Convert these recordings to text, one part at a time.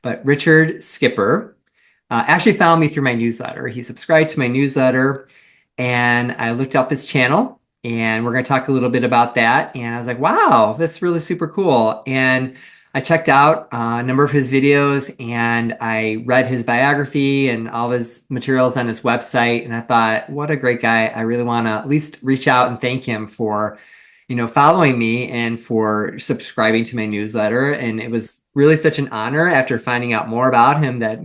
But Richard Skipper actually found me through my newsletter. He subscribed to my newsletter, and I looked up his channel, and we're going to talk a little bit about that. And I was like, wow, that's really super cool. And I checked out a number of his videos, and I read his biography and all his materials on his website. And I thought, what a great guy. I really want to at least reach out and thank him for following me and for subscribing to my newsletter. And it was really such an honor after finding out more about him that,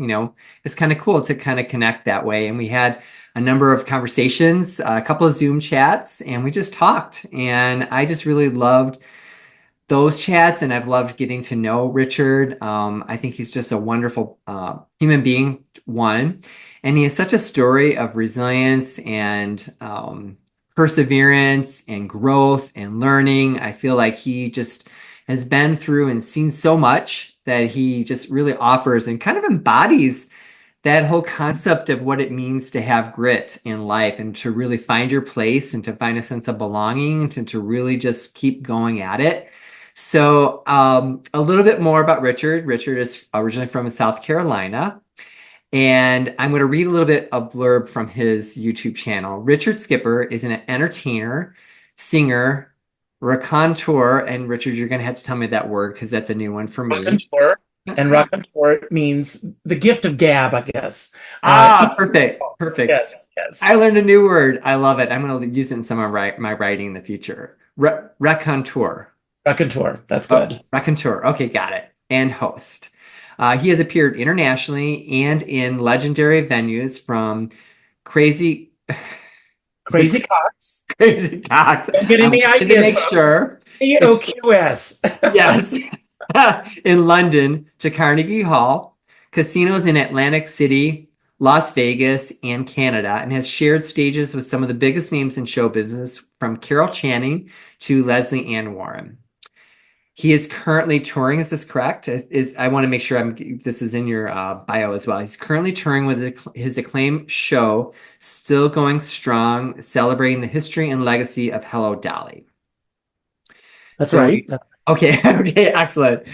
it's kind of cool to kind of connect that way. And we had a number of conversations, a couple of Zoom chats, and we just talked. And I just really loved those chats, and I've loved getting to know Richard. I think he's just a wonderful human being, one, and he has such a story of resilience and perseverance and growth and learning. I feel like he just has been through and seen so much that he just really offers and kind of embodies that whole concept of what it means to have grit in life and to really find your place and to find a sense of belonging and to really just keep going at it. So a little bit more about Richard. Richard is originally from South Carolina. And I'm going to read a little bit of blurb from his YouTube channel. Richard Skipper is an entertainer, singer, raconteur, and Richard, you're going to have to tell me that word because that's a new one for me. Raconteur. And raconteur means the gift of gab, I guess. Perfect. Perfect. Yes, yes. I learned a new word. I love it. I'm going to use it in some of my writing in the future. Raconteur. Raconteur. That's good. Oh, raconteur. Okay, got it. And host. He has appeared internationally and in legendary venues from Crazy Cox. Crazy Cox. Don't get any ideas. To make sure. COQS. Yes. In London to Carnegie Hall, casinos in Atlantic City, Las Vegas, and Canada, and has shared stages with some of the biggest names in show business, from Carol Channing to Leslie Ann Warren. He is currently touring. Is this correct? I want to make sure this is in your bio as well. He's currently touring with his acclaimed show, Still Going Strong, celebrating the history and legacy of Hello, Dolly. That's right. Okay, excellent.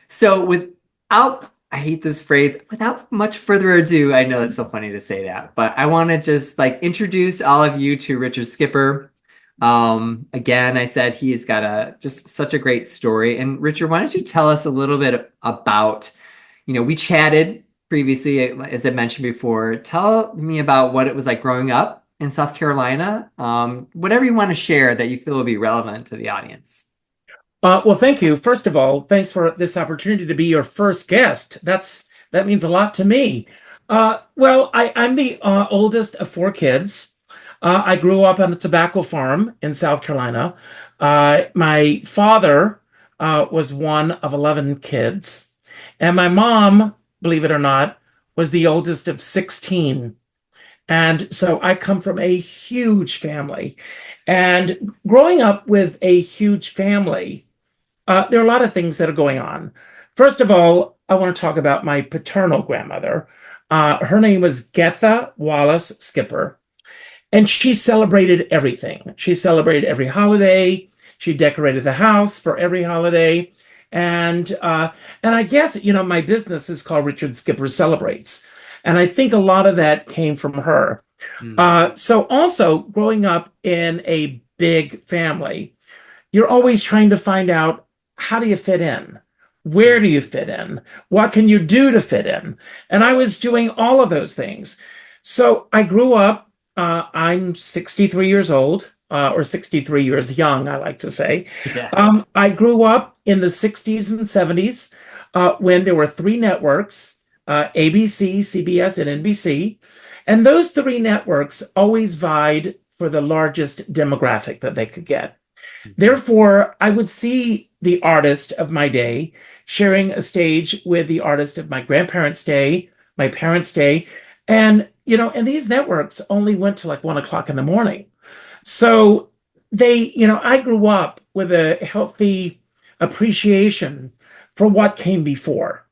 So without, I hate this phrase, without much further ado, I know it's so funny to say that, but I want to just introduce all of you to Richard Skipper. Again, I said he has got just such a great story. And Richard, why don't you tell us a little bit about, we chatted previously, as I mentioned before. Tell me about what it was like growing up in South Carolina. Whatever you want to share that you feel will be relevant to the audience. Well, thank you. First of all, thanks for this opportunity to be your first guest. That means a lot to me. Well, I'm the oldest of four kids. I grew up on a tobacco farm in South Carolina. My father was one of 11 kids, and my mom, believe it or not, was the oldest of 16. And so I come from a huge family. And growing up with a huge family, there are a lot of things that are going on. First of all, I want to talk about my paternal grandmother. Her name was Getha Wallace Skipper. And she celebrated everything. She celebrated every holiday. She decorated the house for every holiday. And I guess, my business is called Richard Skipper Celebrates. And I think a lot of that came from her. So also growing up in a big family, you're always trying to find out, how do you fit in? Where do you fit in? What can you do to fit in? And I was doing all of those things. So I grew up. I'm 63 years old, or 63 years young, I like to say. Yeah. I grew up in the 60s and 70s when there were three networks, ABC, CBS, and NBC. And those three networks always vied for the largest demographic that they could get. Mm-hmm. Therefore, I would see the artist of my day sharing a stage with the artist of my grandparents' day, my parents' day. And these networks only went to 1 o'clock in the morning. So I grew up with a healthy appreciation for what came before.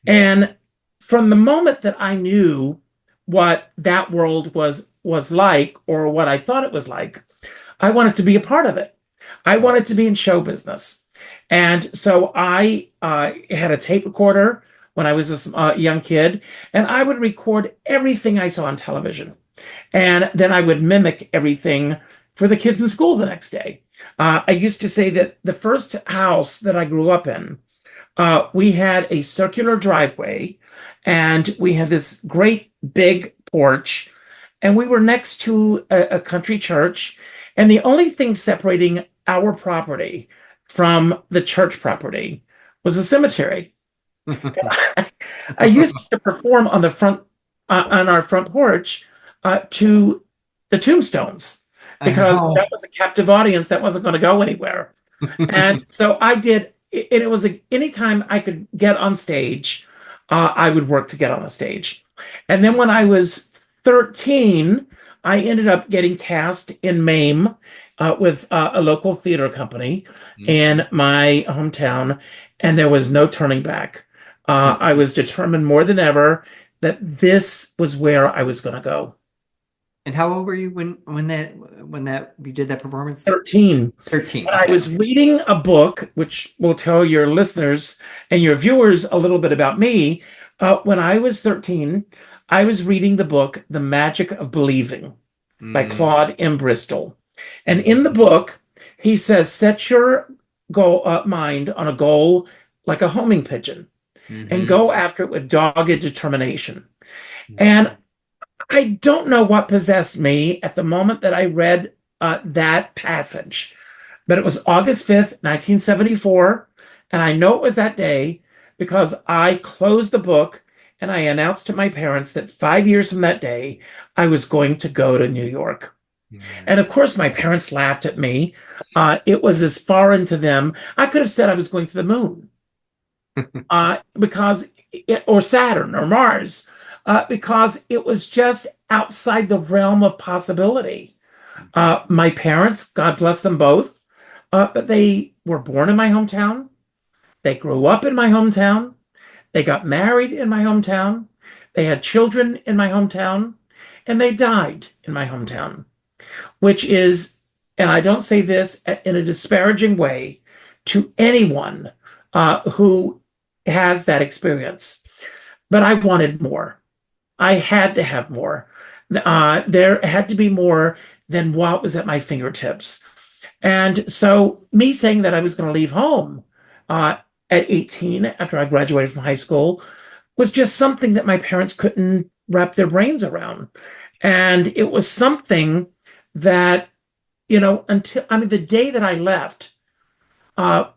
And from the moment that I knew what that world was like, or what I thought it was like, I wanted to be a part of it. I wanted to be in show business. And so I had a tape recorder when I was a young kid, and I would record everything I saw on television. And then I would mimic everything for the kids in school the next day. I used to say that the first house that I grew up in, we had a circular driveway and we had this great big porch, and we were next to a country church. And the only thing separating our property from the church property was a cemetery. I used to perform on the front on our front porch to the tombstones because that Oh. was a captive audience that wasn't going to go anywhere. And so I did, and it was like anytime I could get on stage, I would work to get on a stage. And then when I was 13, I ended up getting cast in MAME with a local theater company in my hometown, and there was no turning back. I was determined more than ever that this was where I was going to go. And how old were you when that you did that performance? 13. 13. And I Okay. was reading a book, which will tell your listeners and your viewers a little bit about me. When I was 13, I was reading the book, The Magic of Believing by Mm, Claude M. Bristol. And in the mhm, book, he says, set your mind on a goal like a homing pigeon and mhm, go after it with dogged determination. And mhm, I don't know what possessed me at the moment that I read that passage, but it was August 5th, 1974. And I know it was that day because I closed the book and I announced to my parents that 5 years from that day, I was going to go to New York. mhm. And of course, my parents laughed at me. It was as foreign to them. I could have said I was going to the moon or Saturn or Mars, because it was just outside the realm of possibility. My parents, God bless them both, but they were born in my hometown. They grew up in my hometown. They got married in my hometown. They had children in my hometown, and they died in my hometown, which is, and I don't say this in a disparaging way to anyone who has that experience, but I wanted more. I had to have more. There had to be more than what was at my fingertips. And so, me saying that I was going to leave home uh, at 18 after I graduated from high school was just something that my parents couldn't wrap their brains around. And it was something that, until, I mean, the day that I left, uh,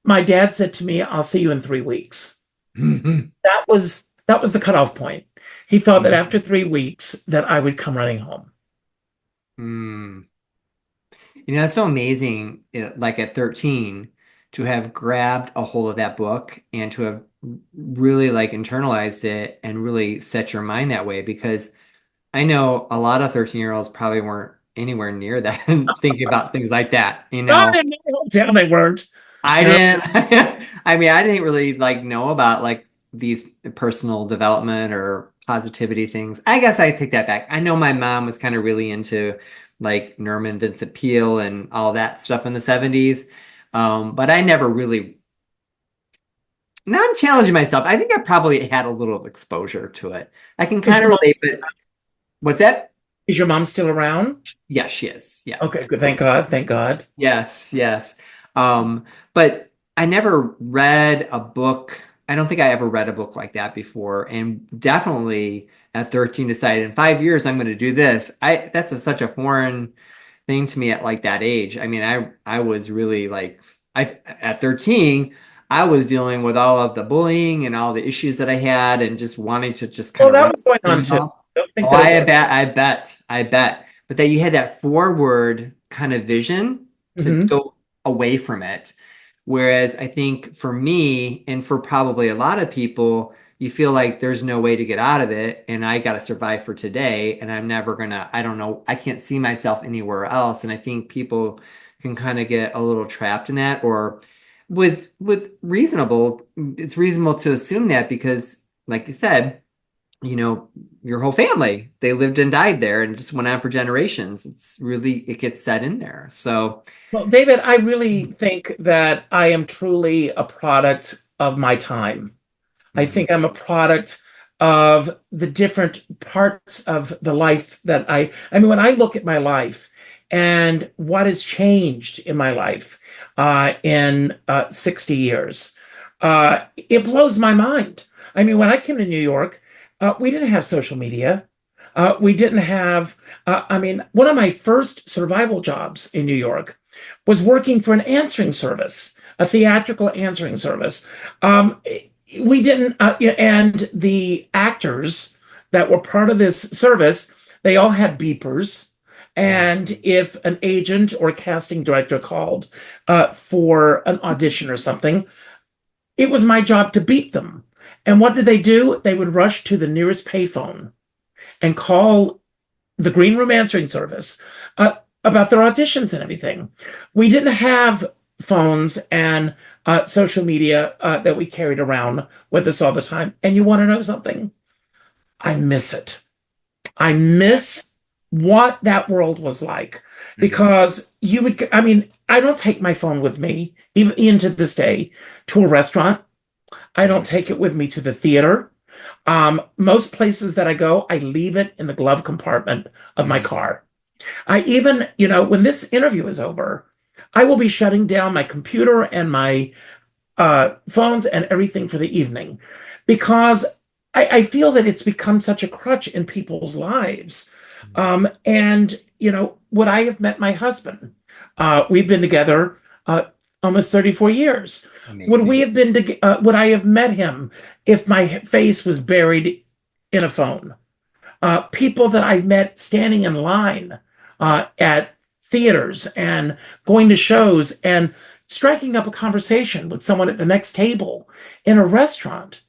my dad said to me, I'll see you in 3 weeks. Mhm. That was the cutoff point. He thought that after Mhm. 3 weeks that I would come running home. Mm. It's so amazing, like at 13, to have grabbed a hold of that book and to have really like internalized it and really set your mind that way. Because I know a lot of 13-year-olds probably weren't anywhere near that thinking about things like that. Not in my hometown, they weren't. I You know, didn't, I mean, I didn't really like know about like these personal development or positivity things. I guess I take that back. I know my mom was kind of really into like Norman Vincent Peale and all that stuff in the 70s. But I never really, now I'm challenging myself. I think I probably had a little exposure to it. I can is kind your of mom relate, but what's that? is your mom still around? Yes, she is. Okay, Yes. good. Thank God. Thank God. Yes, yes. But I never read a book. I don't think I ever read a book like that before. And definitely at 13 decided in 5 years I'm going to do this. Such a foreign thing to me at like that age. I mean, I was really like I at 13, I was dealing with all of the bullying and all the issues that I had and just wanting to just kind Well, of that run was going on things too. off. Don't think Oh, that it was. I bet. But that you had that forward kind of vision to Hmm. go away from it. Whereas I think for me, and for probably a lot of people, you feel like there's no way to get out of it, and I got to survive for today, and I'm never gonna, I don't know, I can't see myself anywhere else. And I think people can kind of get a little trapped in that, or it's reasonable to assume that because, like you said, you know, your whole family, they lived and died there and it just went on for generations. It gets set in there. So, Well, David, I really think that I am truly a product of my time. I Hmm. think I'm a product of the different parts of the life that I mean, when I look at my life and what has changed in my life in 60 years, it blows my mind. I mean, when I came to New York, we didn't have social media. We didn't have, I mean, one of my first survival jobs in New York was working for an answering service, a theatrical answering service. We didn't, and the actors that were part of this service, they all had beepers. Yeah. And if an agent or casting director called for an audition or something, it was my job to beat them. And what did they do? They would rush to the nearest payphone and call the green room answering service about their auditions and everything. We didn't have phones and social media that we carried around with us all the time. And you want to know something? I miss it. I miss what that world was like Hmm. because you would, I mean, I don't take my phone with me, even to this day, to a restaurant. I don't take it with me to the theater. Most places that I go, I leave it in the glove compartment of my Hmm. car. I even, when this interview is over, I will be shutting down my computer and my phones and everything for the evening because I feel that it's become such a crutch in people's lives. And, would I have met my husband? We've been together almost 34 years. Amazing. Would I have met him if my face was buried in a phone? People that I've met standing in line at theaters and going to shows and striking up a conversation with someone at the next table in a restaurant.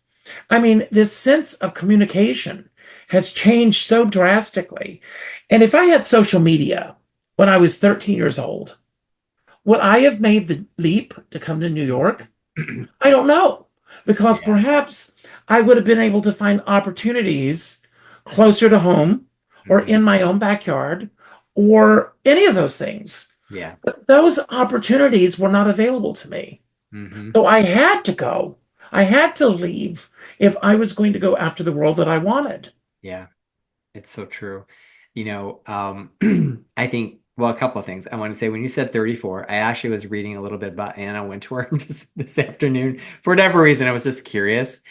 I mean, this sense of communication has changed so drastically. And if I had social media when I was 13 years old, would I have made the leap to come to New York? I don't know, because Yeah. perhaps I would have been able to find opportunities closer to home or Hmm. in my own backyard or any of those things. Yeah. But those opportunities were not available to me. Hmm. So I had to go. I had to leave if I was going to go after the world that I wanted. Yeah. It's so true. I think, well, a couple of things. I want to say when you said 34, I actually was reading a little bit about Anna Wintour this afternoon. For whatever reason, I was just curious.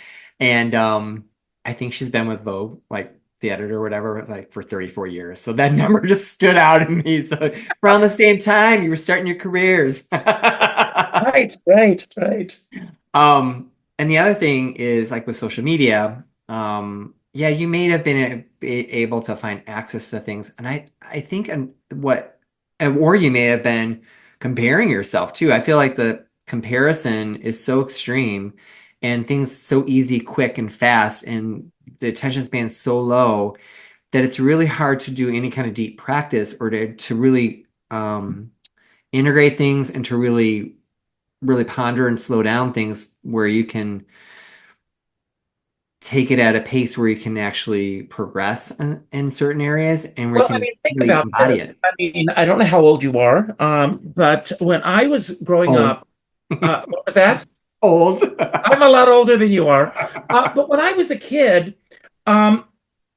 And I think she's been with Vogue, like the editor or whatever, like for 34 years. So that number just stood out at me. So around the same time, you were starting your careers. Right, right, right. And the other thing is like with social media, yeah, you may have been able to find access to things, and I think or you may have been comparing yourself too. I feel like the comparison is so extreme, and things so easy, quick, and fast, and the attention span is so low that it's really hard to do any kind of deep practice or to really integrate things and to really ponder and slow down things where you can take it at a pace where you can actually progress in certain areas and where you Well, I can mean, think really about embody this. it. I mean, I don't know how old you are, but when I was growing Old. up, what was that? Old. I'm a lot older than you are. But when I was a kid, um,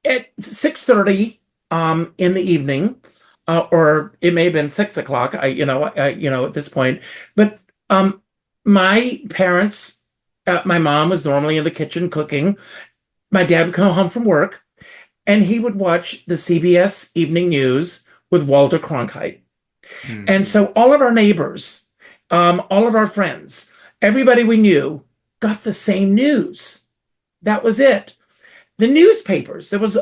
at 6:30 in the evening, or it may have been 6 o'clock, at this point, but um, my parents, my mom was normally in the kitchen cooking. My dad would come home from work and he would watch the CBS Evening News with Walter Cronkite. And Mhm. so all of our neighbors, all of our friends, everybody we knew got the same news. That was it. The newspapers, there was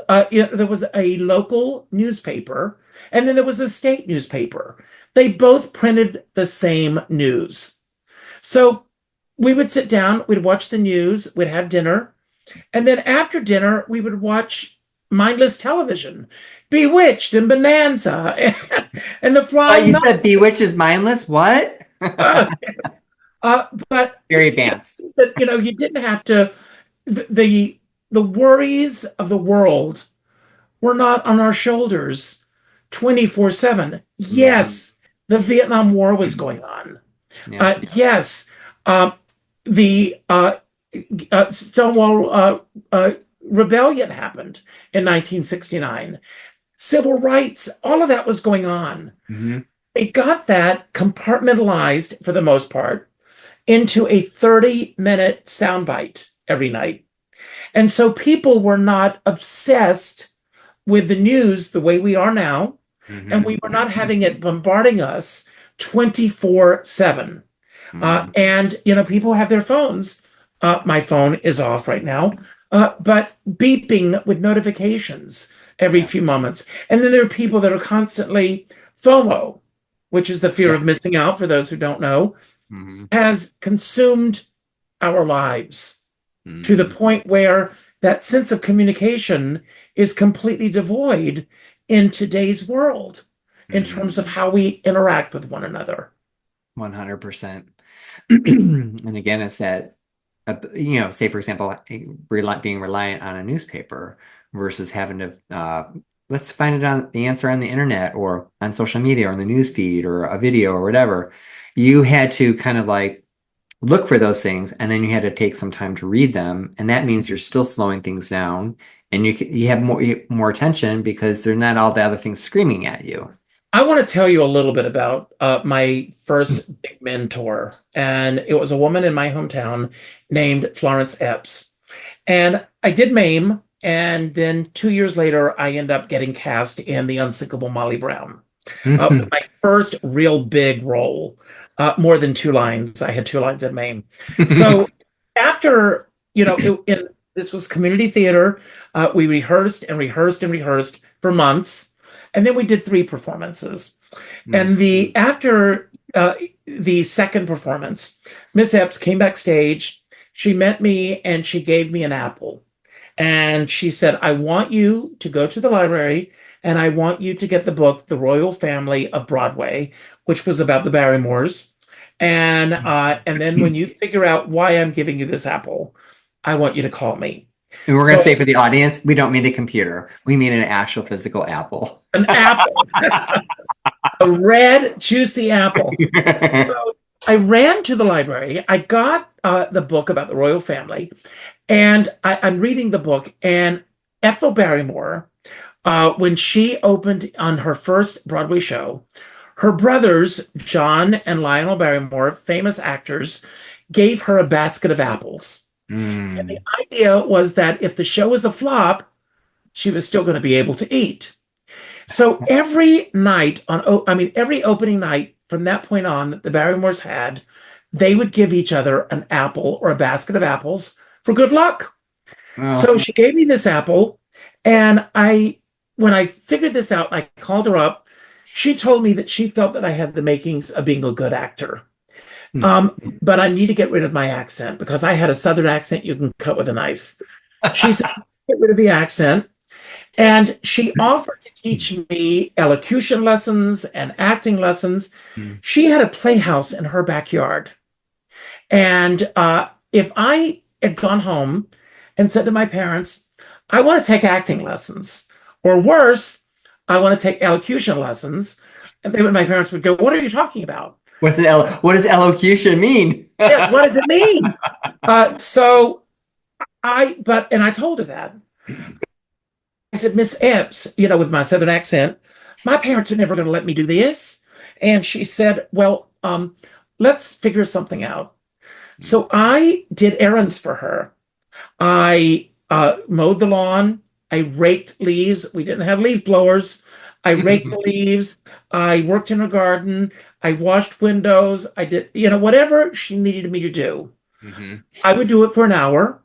a local newspaper, and then there was a state newspaper. They both printed the same news. So we would sit down, we'd watch the news, we'd have dinner, and then after dinner, we would watch mindless television, Bewitched and Bonanza and The Flying You said Monk. Bewitched is mindless? What? Yes. But Very advanced. you didn't have to. The the worries of the world were not on our shoulders 24/7. Mhm. Yes, the Vietnam War was going on. Yeah. Yes, the Stonewall Rebellion happened in 1969. Civil rights, all of that was going on. Hmm. It got that compartmentalized for the most part into a 30-minute soundbite every night. And so people were not obsessed with the news the way we are now, and Hmm. we were not having it bombarding us 24/7. Hmm. And, people have their phones. My phone is off right now, but beeping with notifications every Yeah. few moments. And then there are people that are constantly FOMO, which is the fear Yeah. of missing out, for those who don't know, Hmm. has consumed our lives to the Hmm. point where that sense of communication is completely devoid in today's world in terms of Hmm. how we interact with one another. 100%. And again, it's that, say for example, being reliant on a newspaper versus having to, let's find it on the answer on the internet or on social media or in the news feed or a video or whatever. You had to kind of like look for those things, and then you had to take some time to read them, and that means you're still slowing things down, and you have more attention because there's not all the other things screaming at you. I want to tell you a little bit about my first big mentor, and it was a woman in my hometown named Florence Epps. And I did MAME, and then 2 years later, I ended up getting cast in The Unsinkable Molly Brown. Hmm. My first real big role, more than 2 lines. I had 2 lines in MAME. So after, this was community theater. We rehearsed and rehearsed and rehearsed for months, and then we did 3 performances. And the after the second performance, Miss Epps came backstage. She met me and she gave me an apple. And she said, I want you to go to the library and I want you to get the book, The Royal Family of Broadway, which was about the Barrymores. And then when you figure out why I'm giving you this apple, I want you to call me. And we're going to So say for the audience, we don't mean a computer. We mean an actual physical apple. an apple, a red, juicy apple. So I ran to the library. I got the book about the royal family, and I'm reading the book. And Ethel Barrymore, when she opened on her first Broadway show, her brothers, John and Lionel Barrymore, famous actors, gave her a basket of apples. And the Mm. idea was that if the show was a flop, she was still going to be able to eat. So every night every opening night from that point on that the Barrymores had, they would give each other an apple or a basket of apples for good luck. So Oh, she gave me this apple, and when I figured this out, I called her up. She told me that she felt that I had the makings of being a good actor. mm. But I need to get rid of my accent because I had a Southern accent you can cut with a knife. She said, get rid of the accent. And she offered to teach me elocution lessons and acting lessons. Mm. She had a playhouse in her backyard. And if I had gone home and said to my parents, I want to take acting lessons, or worse, I want to take elocution lessons, and my parents would go, what are you talking about? What does elocution mean? Yes, what does it mean? So and I told her that. I said, Miss Epps, with my Southern accent, my parents are never going to let me do this. And she said, well, let's figure something out. So I did errands for her. I mowed the lawn. I raked leaves. We didn't have leaf blowers. I raked the leaves. I worked in her garden. I washed windows. I did, whatever she needed me to do. Hmm. I would do it for an hour.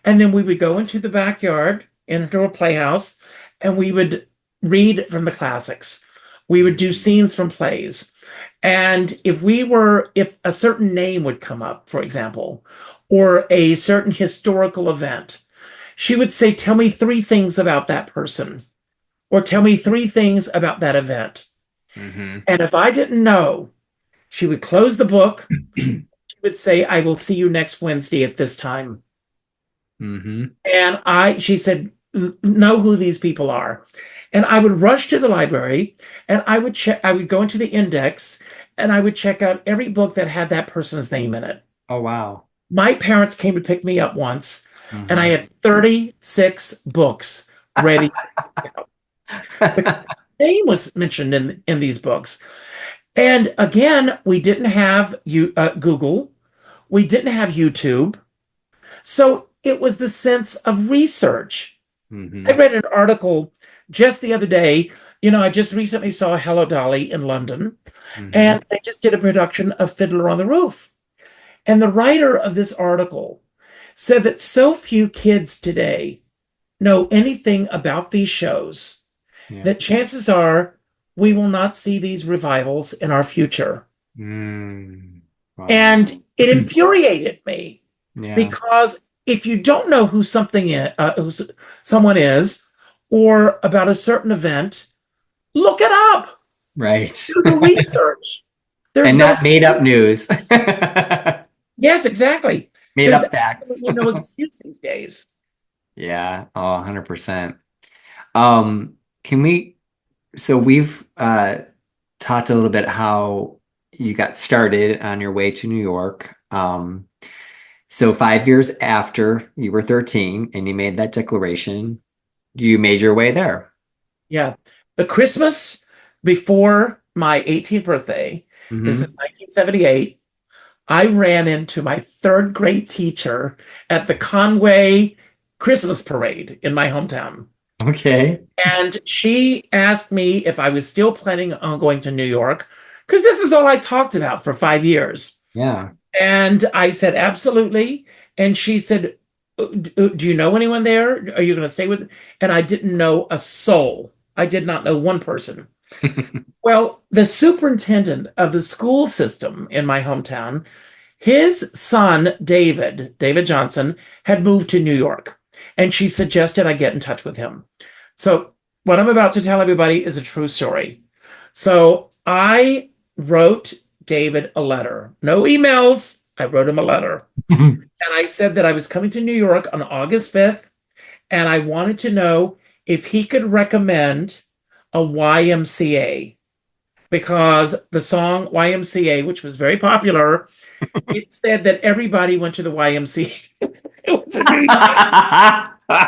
And then we would go into the backyard, into a playhouse, and we would read from the classics. We would do scenes from plays. And if a certain name would come up, for example, or a certain historical event, she would say, tell me 3 things about that person, or tell me 3 things about that event. Hmm. And if I didn't know, she would close the book. She would say, I will see you next Wednesday at this time. Hmm. And she said, know who these people are. And I would rush to the library and I would go into the index and I would check out every book that had that person's name in it. Oh, wow. My parents came to pick me up once, and I Mhm. had 36 books ready to go because my name was mentioned in these books. And again, we didn't have Google, we didn't have YouTube, so it was the sense of research. I Mhm. read an article just the other day. I just recently saw Hello Dolly in London, Mhm. and they just did a production of Fiddler on the Roof. And the writer of this article said that so few kids today know anything about these shows Yeah. that chances are we will not see these revivals in our future. Mm. Wow. And it infuriated me Yeah. because if you don't know who someone is, or about a certain event, look it up. Right. Do the research. And There's no not made up excuse. news. Yes, exactly. Made There's up facts. absolutely no excuse these days. Yeah. Oh, 100%. Um, can we, so we've talked a little bit how you got started on your way to New York. So 5 years after you were 13 and you made that declaration, you made your way there. Yeah. The Christmas before my 18th birthday, this Hmm. is 1978, I ran into my third grade teacher at the Conway Christmas parade in my hometown. Okay. And she asked me if I was still planning on going to New York, because this is all I talked about for 5 years. Yeah. And I said, absolutely. And she said, Do you know anyone there? Are you going to stay with? And I didn't know a soul. I did not know one person. Well, the superintendent of the school system in my hometown, his son, David Johnson, had moved to New York. And she suggested I get in touch with him. So, what I'm about to tell everybody is a true story. So, I wrote David a letter. No emails. I wrote him a letter. And I said that I was coming to New York on August 5th, and I wanted to know if he could recommend a YMCA, because the song YMCA, which was very popular, it said that everybody went to the YMCA. It was in New York.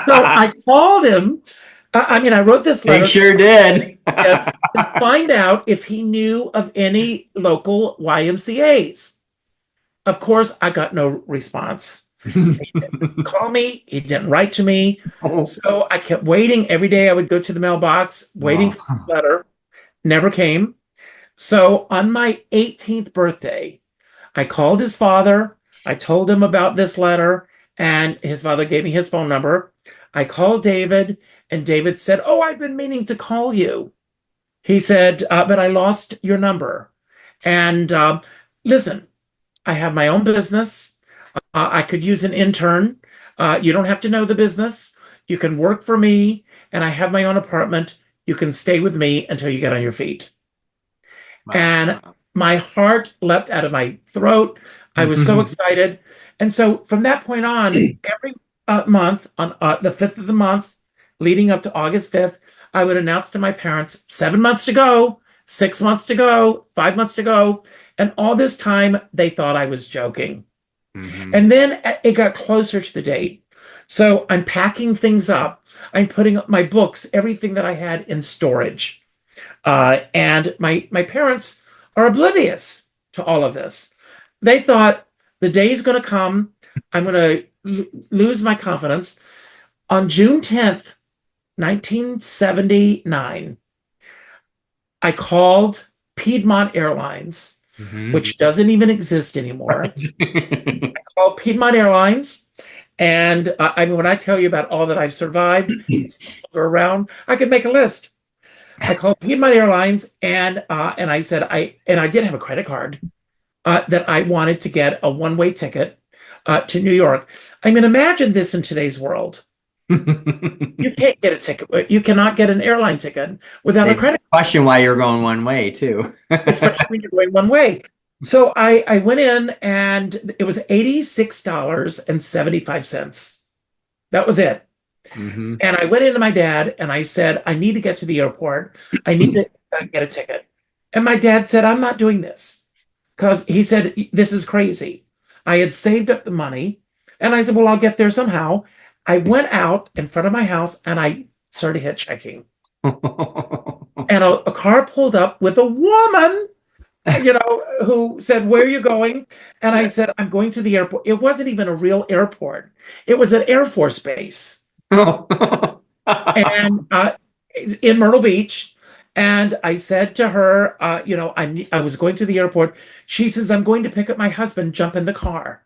So I called him. I wrote this They letter, sure did. yes, to find out if he knew of any local YMCA's. Of course, I got no response. He didn't call me, he didn't write to me. Oh, So I kept waiting. Every day I would go to the mailbox, waiting for this oh. letter. Never came. So on my 18th birthday, I called his father. I told him about this letter, and his father gave me his phone number. I called David, and David said, Oh, I've been meaning to call you. He said, But I lost your number. And listen, I have my own business. I could use an intern. You don't have to know the business. You can work for me, and I have my own apartment. You can stay with me until you get on your feet. Wow. And my heart leapt out of my throat. I was so excited. And so from that point on, every month, on the 5th of the month, leading up to August 5th, I would announce to my parents 7 months to go, 6 months to go, 5 months to go. And all this time, they thought I was joking. Hmm. And then it got closer to the date. So I'm packing things up. I'm putting up my books, everything that I had in storage. And my parents are oblivious to all of this. They thought the day's going to come. I'm going to lose my confidence. On June 10th, 1979, I called Piedmont Airlines, Hmm. which doesn't even exist anymore. Called Piedmont Airlines. And when I tell you about all that I've survived, it's no longer around, I could make a list. I called Piedmont Airlines, and I said I did have a credit card, that I wanted to get a one-way ticket to New York. Imagine this in today's world. You can't get a ticket. You cannot get an airline ticket without a They credit, question why you're going one way too. especially when you're going one way. So I went in, and it was $86.75. That was it. Hmm. And I went into my dad and I said, I need to get to the airport. I need to get a ticket. And my dad said, I'm not doing this, because he said, This is crazy. I had saved up the money, and I said, well, I'll get there somehow. I went out in front of my house and I started hitchhiking. And a car pulled up with a woman, who said, where are you going? And I said, I'm going to the airport. It wasn't even a real airport. It was an Air Force base. And in Myrtle Beach. And I said to her, I was going to the airport. She says, I'm going to pick up my husband, jump in the car.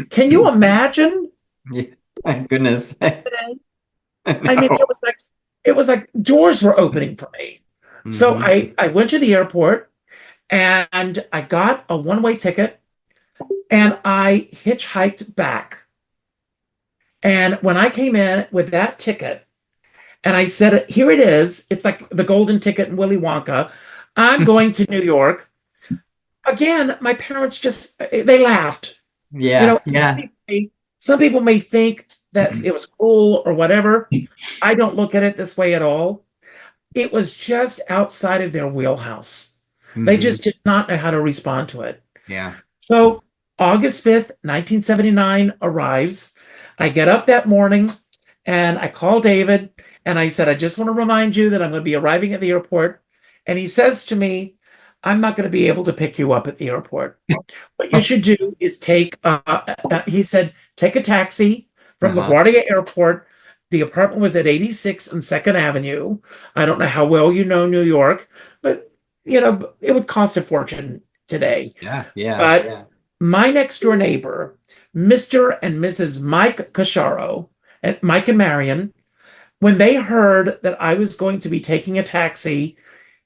Can you imagine? Yeah, my goodness. I mean, No. it was like doors were opening for me. So Hmm. I went to the airport and I got a one-way ticket and I hitchhiked back. And when I came in with that ticket, and I said, here it is. It's like the golden ticket in Willy Wonka. I'm going to New York. Again, my parents they laughed. You Yeah, know, yeah. some people may think that it was cool or whatever. I don't look at it this way at all. It was just outside of their wheelhouse. They Hmm. just did not know how to respond to it. Yeah. So August 5th, 1979 arrives. I get up that morning and I call David and I said, I just want to remind you that I'm going to be arriving at the airport. And he says to me, I'm not going to be able to pick you up at the airport. What you should do is he said, take a taxi from Uh-huh. LaGuardia Airport. The apartment was at 86 and 2nd Avenue. I don't know how well you know New York, but it would cost a fortune today. Yeah, yeah, But yeah. my next door neighbor, Mr. and Mrs. Mike Cacharo, and Mike and Marion, when they heard that I was going to be taking a taxi,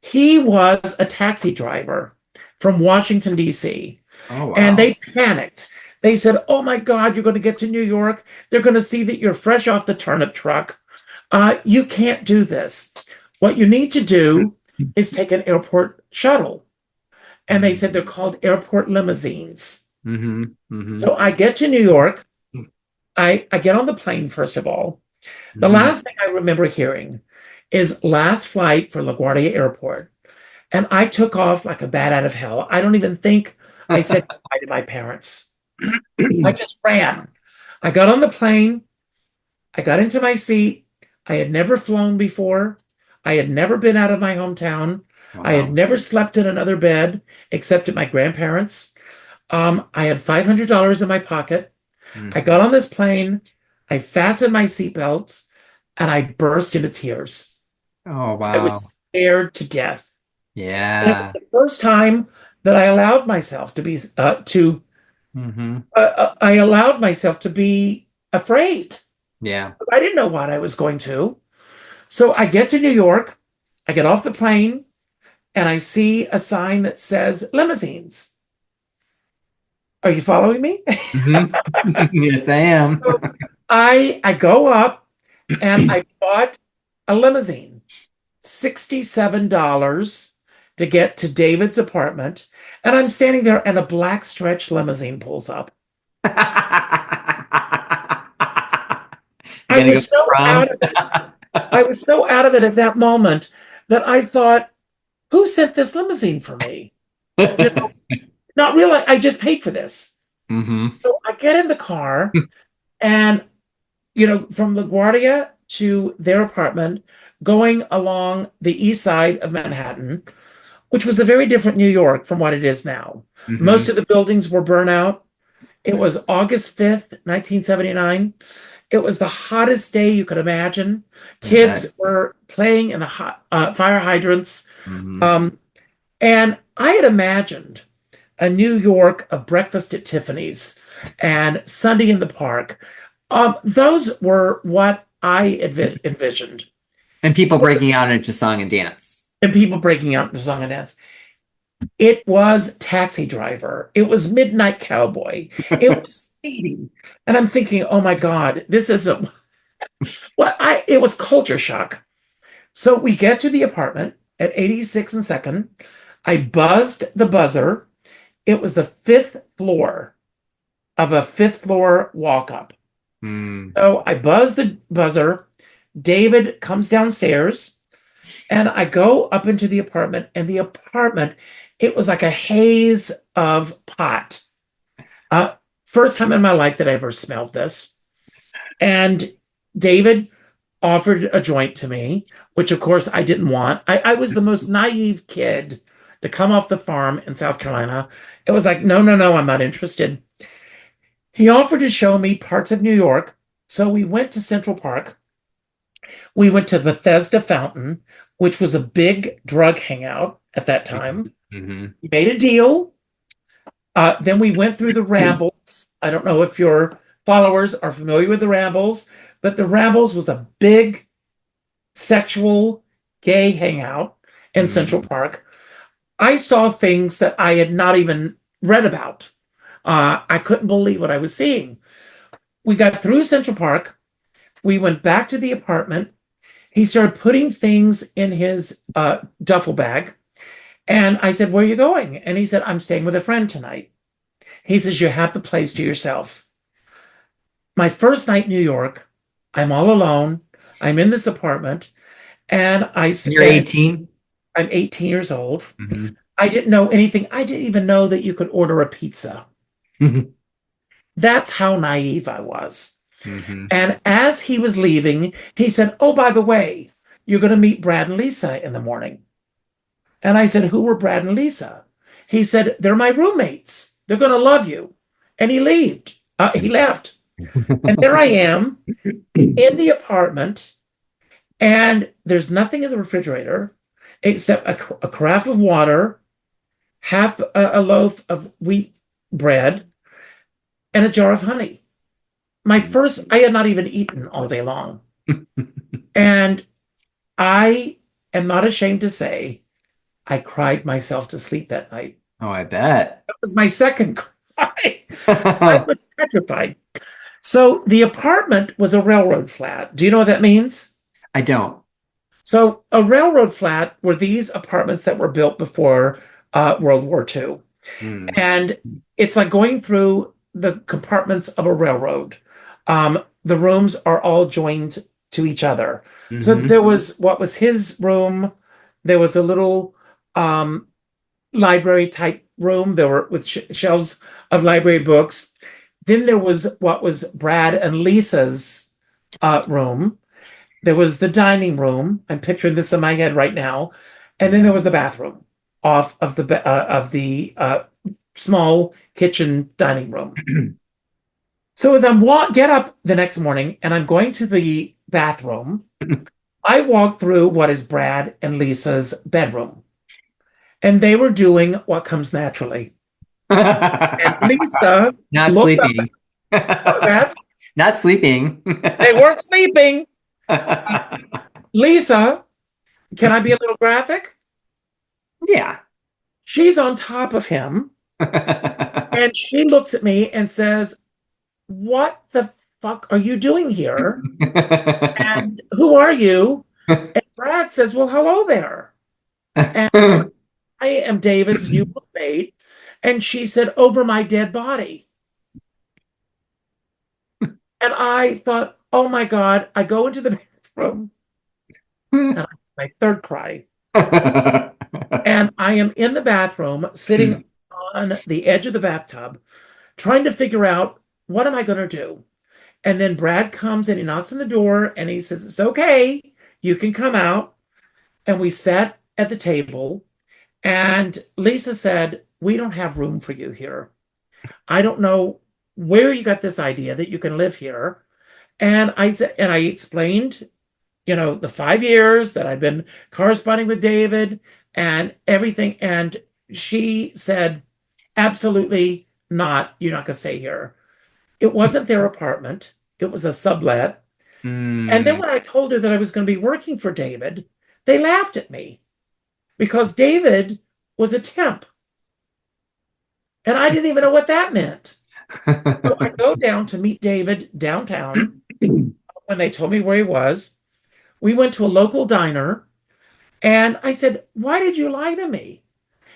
he was a taxi driver from Washington, D.C., Oh, and wow. they panicked. They said, oh my God, you're going to get to New York. They're going to see that you're fresh off the turnip truck. You can't do this. What you need to do is take an airport shuttle. And they said they're called airport limousines. Mm-hmm. Mm-hmm. So I get to New York. I get on the plane, first of all. The Hmm. last thing I remember hearing is last flight for LaGuardia Airport. And I took off like a bat out of hell. I don't even think I said goodbye to my parents. I just ran. I got on the plane. I got into my seat. I had never flown before. I had never been out of my hometown. I had Wow. never slept in another bed except at my grandparents'. I had $500 in my pocket. I Hmm. got on this plane. I fastened my seatbelt and I burst into tears. Oh, I wow. was scared to death. And it was Yeah. the first time that I allowed myself to be Hmm. I allowed myself to be afraid. Yeah. I didn't know what I was going to. So I get to New York, I get off the plane, and I see a sign that says limousines. Are you following me? Hmm. Yes, I am. So I go up and I bought a limousine, $67 to get to David's apartment. And I'm standing there and a black stretch limousine pulls up. You I gonna go to was the so out of it. prom? I was so out of it at that moment that I thought, who sent this limousine for me? You know, not realize I just paid for this. Hmm. So I get in the car and from LaGuardia to their apartment, going along the east side of Manhattan, which was a very different New York from what it is now. Most Hmm. of the buildings were burnt out. It was August 5th, 1979. It was the hottest day you could imagine. I bet. Kids were playing in the fire hydrants. Hmm. Um, and I had imagined a New York of breakfast at Tiffany's and Sunday in the park. Those were what I envisioned. And people breaking out into song and dance. And people breaking out into song and dance. It was Taxi Driver. It was Midnight Cowboy. It was Speedy. And I'm thinking, oh my God, this is it was culture shock. So we get to the apartment at 86 and 2nd. I buzzed the buzzer. It was the fifth floor of a fifth floor walk up. Mm. So I buzz the buzzer. David comes downstairs and I go up into the apartment, and it was like a haze of pot. Uh, First time in my life that I ever smelled this. And David offered a joint to me, which of course I didn't want. I was the most naive kid to come off the farm in South Carolina. It was like, no, no, no, I'm not interested. He offered to show me parts of New York. So we went to Central Park. We went to Bethesda Fountain, which was a big drug hangout at that time. Hmm. We made a deal. Then we went through the Rambles. I don't know if your followers are familiar with the Rambles, but the Rambles was a big sexual gay hangout in Central Hmm. Park. I saw things that I had not even read about. I couldn't believe what I was seeing. We got through Central Park. We went back to the apartment. He started putting things in his duffel bag. And I said, "Where are you going?" And he said, "I'm staying with a friend tonight." He says, "You have the place to yourself." My first night in New York, I'm all alone. I'm in this apartment, and And you're 18? I'm 18 years old. Hmm. I didn't know anything. I didn't even know that you could order a pizza. That's how naive I was. Hmm. And as he was leaving, he said, "Oh, by the way, you're going to meet Brad and Lisa in the morning." And I said, "Who were Brad and Lisa?" He said, "They're my roommates. They're going to love you." And he left. He left. And there I am in the apartment, and there's nothing in the refrigerator except a carafe of water, half a loaf of wheat bread, and a jar of honey. I had not even eaten all day long. And I am not ashamed to say I cried myself to sleep that night. Oh, I bet. That was my second cry. I was petrified. So the apartment was a railroad flat. Do you know what that means? I don't. So a railroad flat were these apartments that were built before World War II. Mm. And it's like going through the compartments of a railroad. The rooms are all joined to each other. So Hmm. there was what was his room. There was a little um, library type room. There were with shelves of library books. Then there was what was Brad and Lisa's room. There was the dining room. I'm picturing this in my head right now, and then there was the bathroom off of the small kitchen dining room. So as get up the next morning and I'm going to the bathroom, I walk through what is Brad and Lisa's bedroom, and they were doing what comes naturally. And Lisa Not looked up. sleeping. What was that? Not sleeping. They weren't sleeping. Lisa, can I be a little graphic? Yeah. She's on top of him, and she looks at me and says, "What the fuck are you doing here? And who are you?" And Brad says, "Well, hello there. And I am David's new roommate." And she said, "Over my dead body." And I thought, oh my God, I go into the bathroom and I, my third cry. And I am in the bathroom sitting on the edge of the bathtub, trying to figure out what am I going to do? And then Brad comes and he knocks on the door and he says, "It's okay. You can come out." And we sat at the table and Lisa said, "We don't have room for you here. I don't know where you got this idea that you can live here." And I said, and I explained, the 5 years that I'd been corresponding with David and everything. And she said, "Absolutely not. You're not going to stay here." It wasn't their apartment. It was a sublet. And then Mm. when I told her that I was going to be working for David, they laughed at me because David was a temp. And I didn't even know what that meant. So I go down to meet David downtown when they told me where he was. We went to a local diner and I said, "Why did you lie to me?"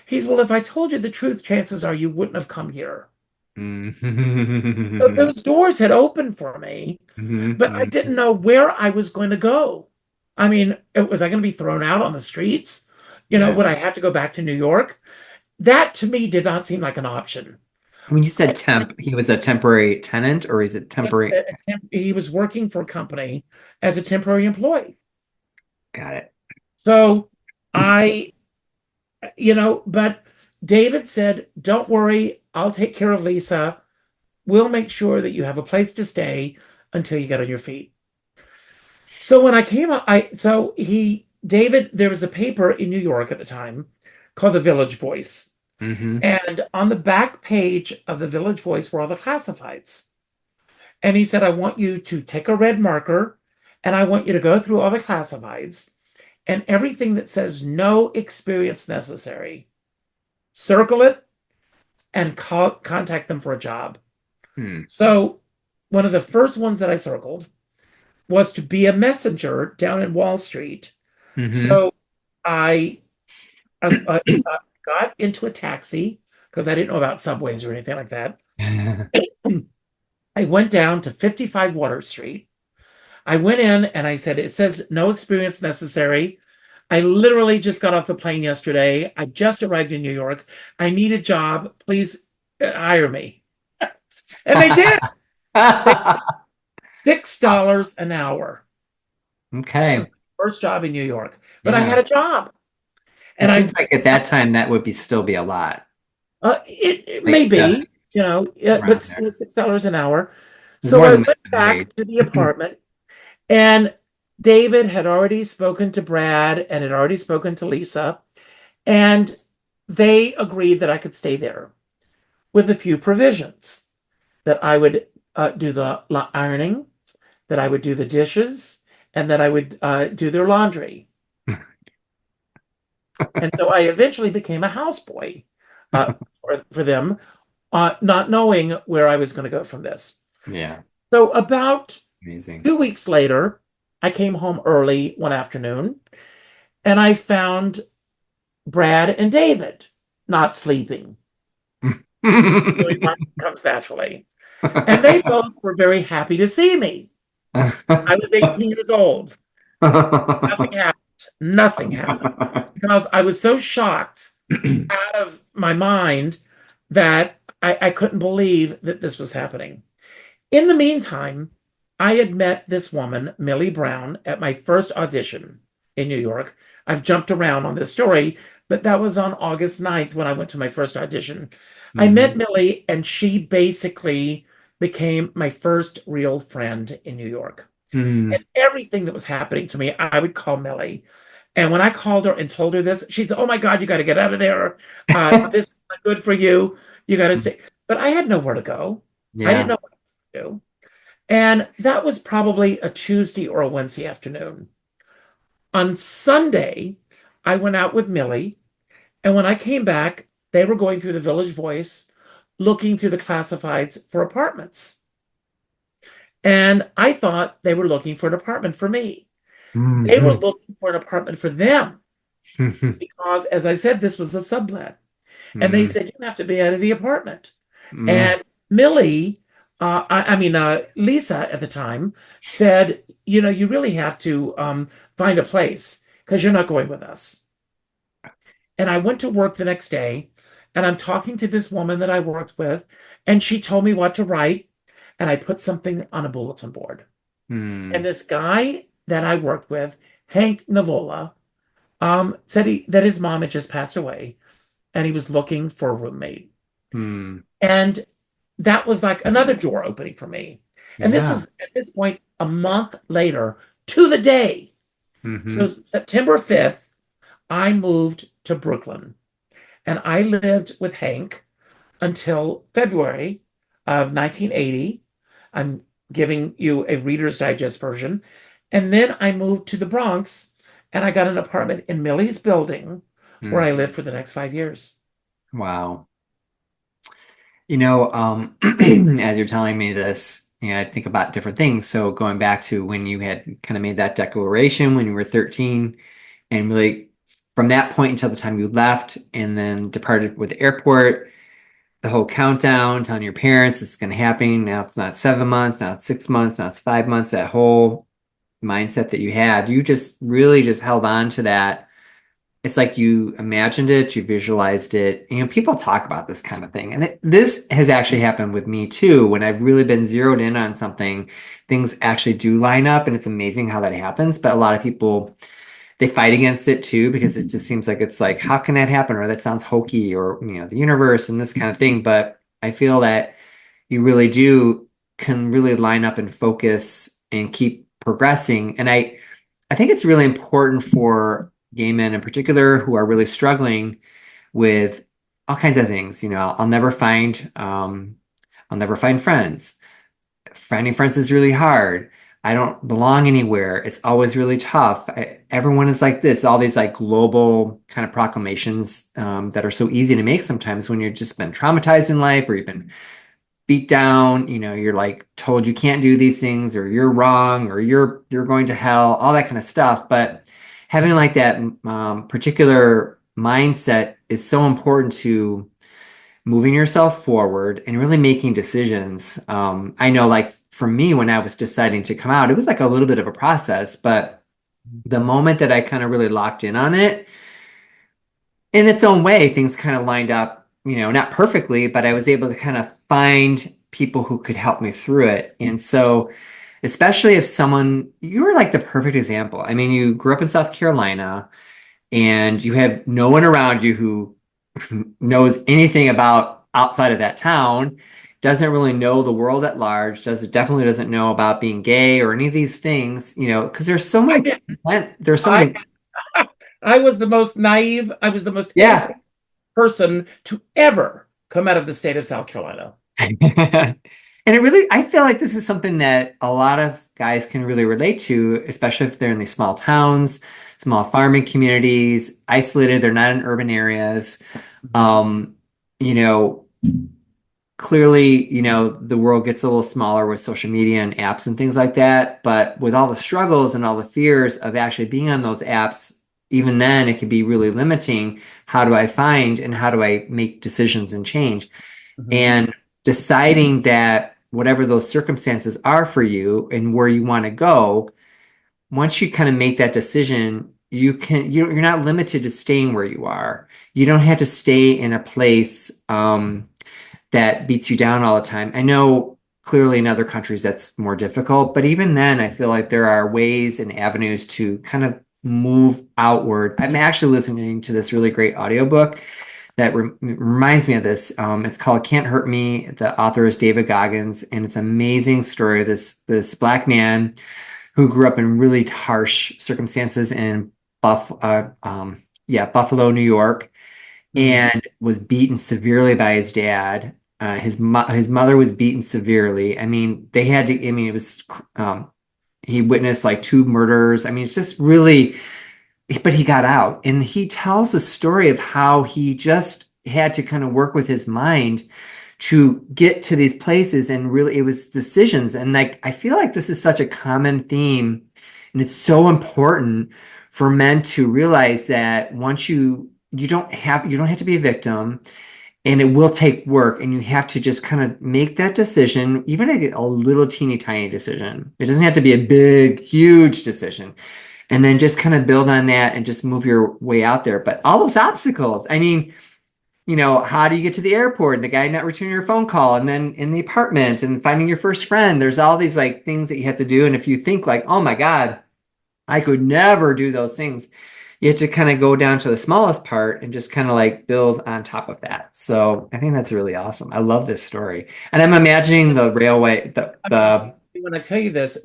He's, "Well, if I told you the truth, chances are you wouldn't have come here." So Mhm. those doors had opened for me, but I didn't know where I was going to go. I mean, was I going to be thrown out on the streets? Yeah. Would I have to go back to New York? That to me did not seem like an option. When you said temp, he was a temporary tenant or is it Was temporary? he was working for a company as a temporary employee. Got it. So I, but David said, "Don't worry, I'll take care of Lisa. We'll make sure that you have a place to stay until you get on your feet." So when I came up, David, there was a paper in New York at the time called the Village Voice. Mm-hmm. And on the back page of the Village Voice were all the classifieds. And he said, "I want you to take a red marker and I want you to go through all the classifieds and everything that says no experience necessary, circle it and contact them for a job." Hmm. So one of the first ones that I circled was to be a messenger down in Wall Street. Mm-hmm. So I, got into a taxi because I didn't know about subways or anything like that. I went down to 55 Water Street. I went in and I said, "It says no experience necessary. I literally just got off the plane yesterday. I just arrived in New York. I need a job. Please hire me." And they did. They $6 an hour. That was Okay. my first job in New York. But I had Yeah. a job. It And seems like at that time that would be still be a lot. it may Late be, 70s yeah, but around there. $6 an hour. It's So more I than went minimum back wage. to the apartment, and David had already spoken to Brad and had already spoken to Lisa, and they agreed that I could stay there with a few provisions that I would do the ironing, that I would do the dishes, and that I would do their laundry. And so I eventually became a houseboy for them, not knowing where I was going to go from this. Yeah. So about Amazing. 2 weeks later, I came home early one afternoon and I found Brad and David not sleeping. Doing what comes naturally. And they both were very happy to see me. I was 18 years old. Nothing happened. Nothing happened because I was so shocked out of my mind that I couldn't believe that this was happening. In the meantime, I had met this woman, Millie Brown, at my first audition in New York. I've jumped around on this story, but that was on August 9th when I went to my first audition. I met Hmm. Millie, and she basically became my first real friend in New York. Hmm. And everything that was happening to me, I would call Millie. And when I called her and told her this, she said, "Oh my God, you got to get out of there. This is not good for you. You got to stay." But I had nowhere to go. I didn't Yeah. know what to do. And that was probably a Tuesday or a Wednesday afternoon. On Sunday, I went out with Millie. And when I came back, they were going through the Village Voice, looking through the classifieds for apartments. And I thought they were looking for an apartment for me. They were Hmm. looking for an apartment for them because, as I said, this was a sublet. And they Hmm. said, "You have to be out of the apartment." Hmm. And Millie, Lisa at the time said, "You really have to find a place because you're not going with us." And I went to work the next day and I'm talking to this woman that I worked with, and she told me what to write. And I put something on a bulletin board. And Hmm. this guy that I worked with, Hank Navola, said that his mom had just passed away and he was looking for a roommate. Hmm. And that was like another door opening for me. And this Yeah. was at this point a month later to the day. So Hmm. September 5th, I moved to Brooklyn and I lived with Hank until February of 1980. I'm giving you a Reader's Digest version. And then I moved to the Bronx and I got an apartment in Millie's building where Hmm. I lived for the next 5 years. Wow. As you're telling me this, I think about different things. So going back to when you had kind of made that declaration when you were 13, and really from that point until the time you left and then departed with the airport, the whole countdown, telling your parents this is going to happen. Now it's not 7 months, now it's 6 months, now it's 5 months. That whole mindset that you had, you just really just held on to that it's like you imagined it, you visualized it. People talk about this kind of thing. And this has actually happened with me too. When I've really been zeroed in on something, things actually do line up, and it's amazing how that happens. But a lot of people, they fight against it too because it just seems like it's like, how can that happen? Or that sounds hokey, or the universe and this kind of thing. But I feel that you really do can really line up and focus and keep progressing. And I think it's really important for gay men in particular who are really struggling with all kinds of things. I'll never find friends. Finding friends is really hard. I don't belong anywhere. It's always really tough. Everyone is like this. All these like global kind of proclamations that are so easy to make sometimes when you've just been traumatized in life, or you've been beat down. You're like told you can't do these things, or you're wrong, or you're going to hell, all that kind of stuff. But having like that particular mindset is so important to moving yourself forward and really making decisions. I know, like for me, when I was deciding to come out, it was like a little bit of a process, but the moment that I kind of really locked in on it, in its own way, things kind of lined up, not perfectly, but I was able to kind of find people who could help me through it. And so, especially if you're like the perfect example. I mean, you grew up in South Carolina and you have no one around you who knows anything about outside of that town, doesn't really know the world at large, definitely doesn't know about being gay or any of these things, because there's so I many did. there's so I many. I was the most naive, I was the most innocent Yeah. person to ever come out of the state of South Carolina. And I feel like this is something that a lot of guys can really relate to, especially if they're in these small towns, small farming communities, isolated, they're not in urban areas. Mhm. Um, you know, Clearly, the world gets a little smaller with social media and apps and things like that. But with all the struggles and all the fears of actually being on those apps, even then it can be really limiting. How do I find and how do I make decisions and change? Mhm. And deciding that whatever those circumstances are for you and where you want to go, once you kind of make that decision, you're not limited to staying where you are. You don't have to stay in a place that beats you down all the time. I know clearly in other countries that's more difficult, but even then, I feel like there are ways and avenues to kind of move outward. I'm actually listening to this really great audiobook that reminds me of this. It's called Can't Hurt Me. The author is David Goggins, and it's an amazing story of this black man who grew up in really harsh circumstances in Buffalo, New York, Mhm. and was beaten severely by his dad. His mother was beaten severely. I mean, they had to. I mean, it was. He witnessed like two murders. I mean, it's just really. But he got out, and he tells the story of how he just had to kind of work with his mind to get to these places, and really, it was decisions. And like, I feel like this is such a common theme, and it's so important for men to realize that once you don't have to be a victim, and it will take work, and you have to just kind of make that decision, even a little teeny tiny decision. It doesn't have to be a big huge decision, and then just kind of build on that and just move your way out there. But all those obstacles, I mean, how do you get to the airport and the guy not returning your phone call, and then in the apartment and finding your first friend? There's all these like things that you have to do, and if you think like, oh my God, I could never do those things, you have to kind of go down to the smallest part and just kind of like build on top of that. So I think that's really awesome. I love this story. And I'm imagining the railway, I mean, when I tell you this,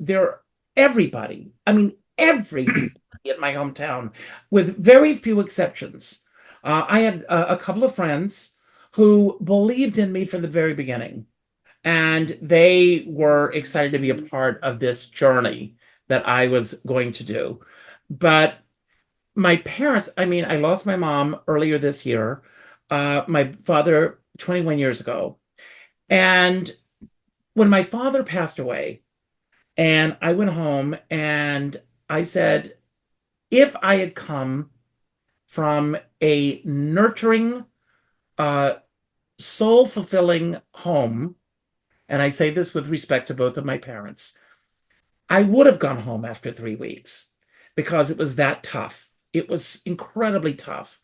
everybody, I mean, everybody in my hometown, with very few exceptions. I had a couple of friends who believed in me from the very beginning, and they were excited to be a part of this journey that I was going to do. But my parents, I mean, I lost my mom earlier this year, my father 21 years ago. And when my father passed away, and I went home and I said, if I had come from a nurturing, uh, soul fulfilling home, and I say this with respect to both of my parents, I would have gone home after 3 weeks because it was that tough. It was incredibly tough.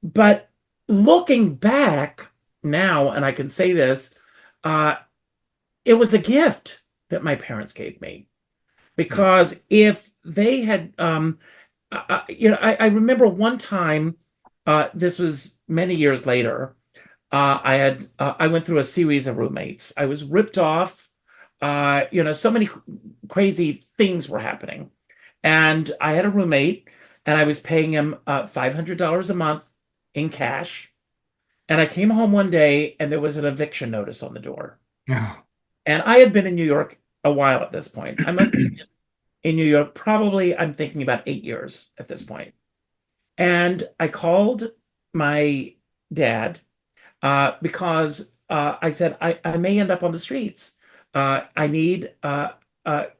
But looking back now, and I can say this, uh, it was a gift that my parents gave me, because if they had, I remember one time, this was many years later. I went through a series of roommates. I was ripped off. So many crazy things were happening, and I had a roommate, and I was paying him $500 a month in cash. And I came home one day, and there was an eviction notice on the door. Oh. And I had been in New York a while at this point. I must have been in New York probably, I'm thinking, about 8 years at this point. And I called my dad, because I said, I may end up on the streets. I need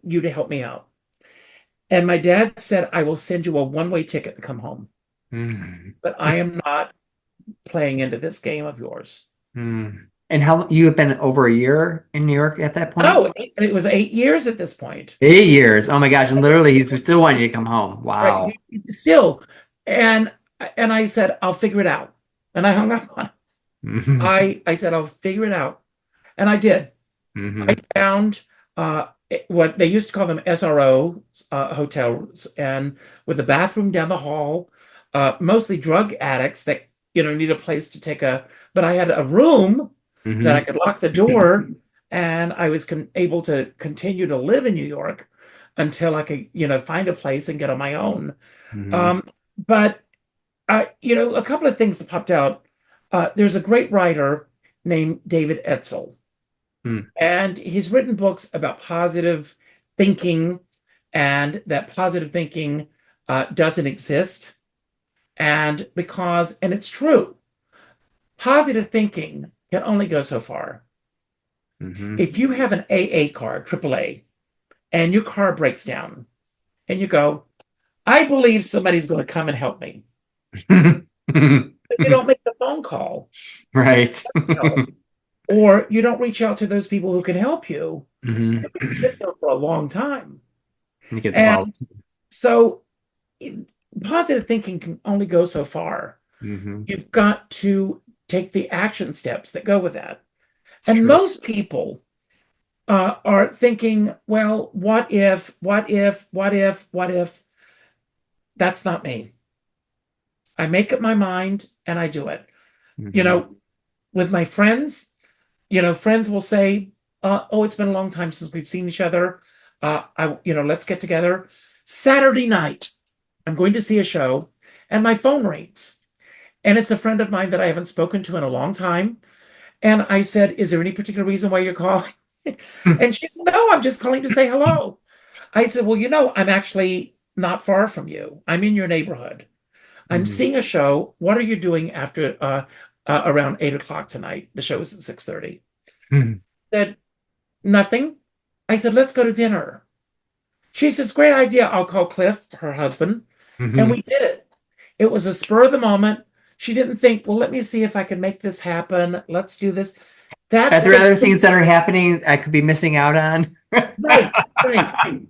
you to help me out. And my dad said, I will send you a one-way ticket to come home, Mm. but I am not playing into this game of yours. Mm. And how you have been over a year in New York at that point? Oh, and it was 8 years at this point. 8 years. Oh my gosh. And literally he's still wanting you to come home. Wow. Right. Still. And I said, I'll figure it out. And I hung up on it. Hmm. I said, I'll figure it out. And I did. Hmm. I found what they used to call them SRO hotels, and with a bathroom down the hall, mostly drug addicts that, need a place to take but I had a room that I Hmm. could lock the door, and I was able to continue to live in New York until I could, find a place and get on my own. Hmm. But a couple of things that popped out. There's a great writer named David Edsel, and he's written books about positive thinking, and that positive thinking doesn't exist. And it's true, positive thinking can only go so far. Hmm. If you have an AA card, AAA, and your car breaks down, and you go, I believe somebody's going to come and help me. But you don't make the phone call, Right. or you don't reach out to those people who can help you. Hmm. You can sit there for a long time. You get the ball. And so positive thinking can only go so far. Hmm. You've got to take the action steps that go with that. It's And true. most people are thinking, well, what if, what if, what if, what if? That's not me. I make up my mind and I do it. You Hmm. know, with my friends, friends will say, oh, it's been a long time since we've seen each other. Let's get together. Saturday night, I'm going to see a show, and my phone rings. And it's a friend of mine that I haven't spoken to in a long time. And I said, is there any particular reason why you're calling? And she said, no, I'm just calling to say hello. I said, well, I'm actually not far from you. I'm in your neighborhood. I'm Hmm. seeing a show. What are you doing after around 8 o'clock tonight? The show is at 6:30. Said, nothing. I said, let's go to dinner. She says, great idea. I'll call Cliff, her husband. And Hmm. we did it. It was a spur of the moment. She didn't think, well, let me see if I can make this happen. Let's do this. Are That's there the other things that are happening I could be missing out on? right, right.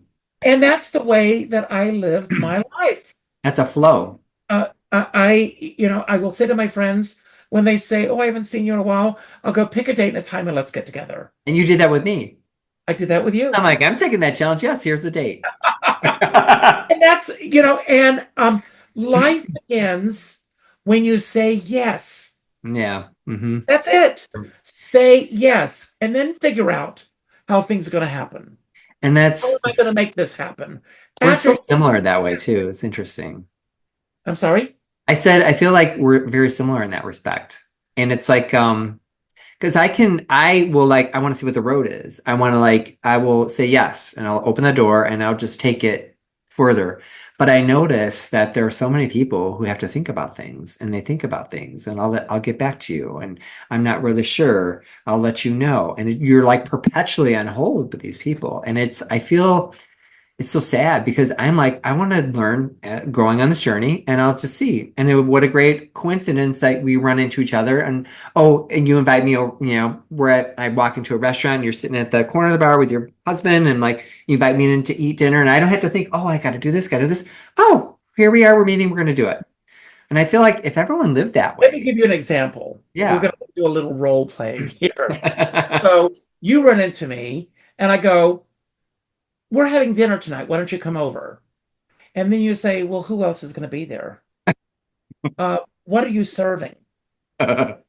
And that's the way that I live my life. That's a flow. I will say to my friends when they say, oh, I haven't seen you in a while, I'll go pick a date and a time and let's get together. And you did that with me. I did that with I'm you. like, I'm taking that challenge. Yes, here's the date. And that's, and life begins when you say yes. Yeah. Hmm. That's it. Say yes, and then figure out how things are going to happen. And How am I going to make this happen? we're so After, similar that way too. It's interesting. I'm sorry. I said I feel like we're very similar in that respect. And it's like because I will like I want to see what the road is. I want to like I will say yes and I'll open the door and I'll just take it further. But I notice that there are so many people who have to think about things and they think about things and I'll get back to you and I'm not really sure. I'll let you know. And you're like perpetually on hold with these people. And I feel it's so sad because I'm like, I want to learn growing on this journey and I'll just see. And what a great coincidence that we run into each other. And oh, and you invite me over, I walk into a restaurant, you're sitting at the corner of the bar with your husband and like you invite me in to eat dinner and I don't have to think, oh, I got to do this, got to do this. Oh, here we are, we're meeting, we're going to do it. And I feel like if everyone lived that Let me way, give you an example. We're yeah. going to do a little role playing here. So you run into me, and I go, "We're having dinner tonight. Why don't you come over?" And then you say, "Well, who else is going to be there? What are you serving? What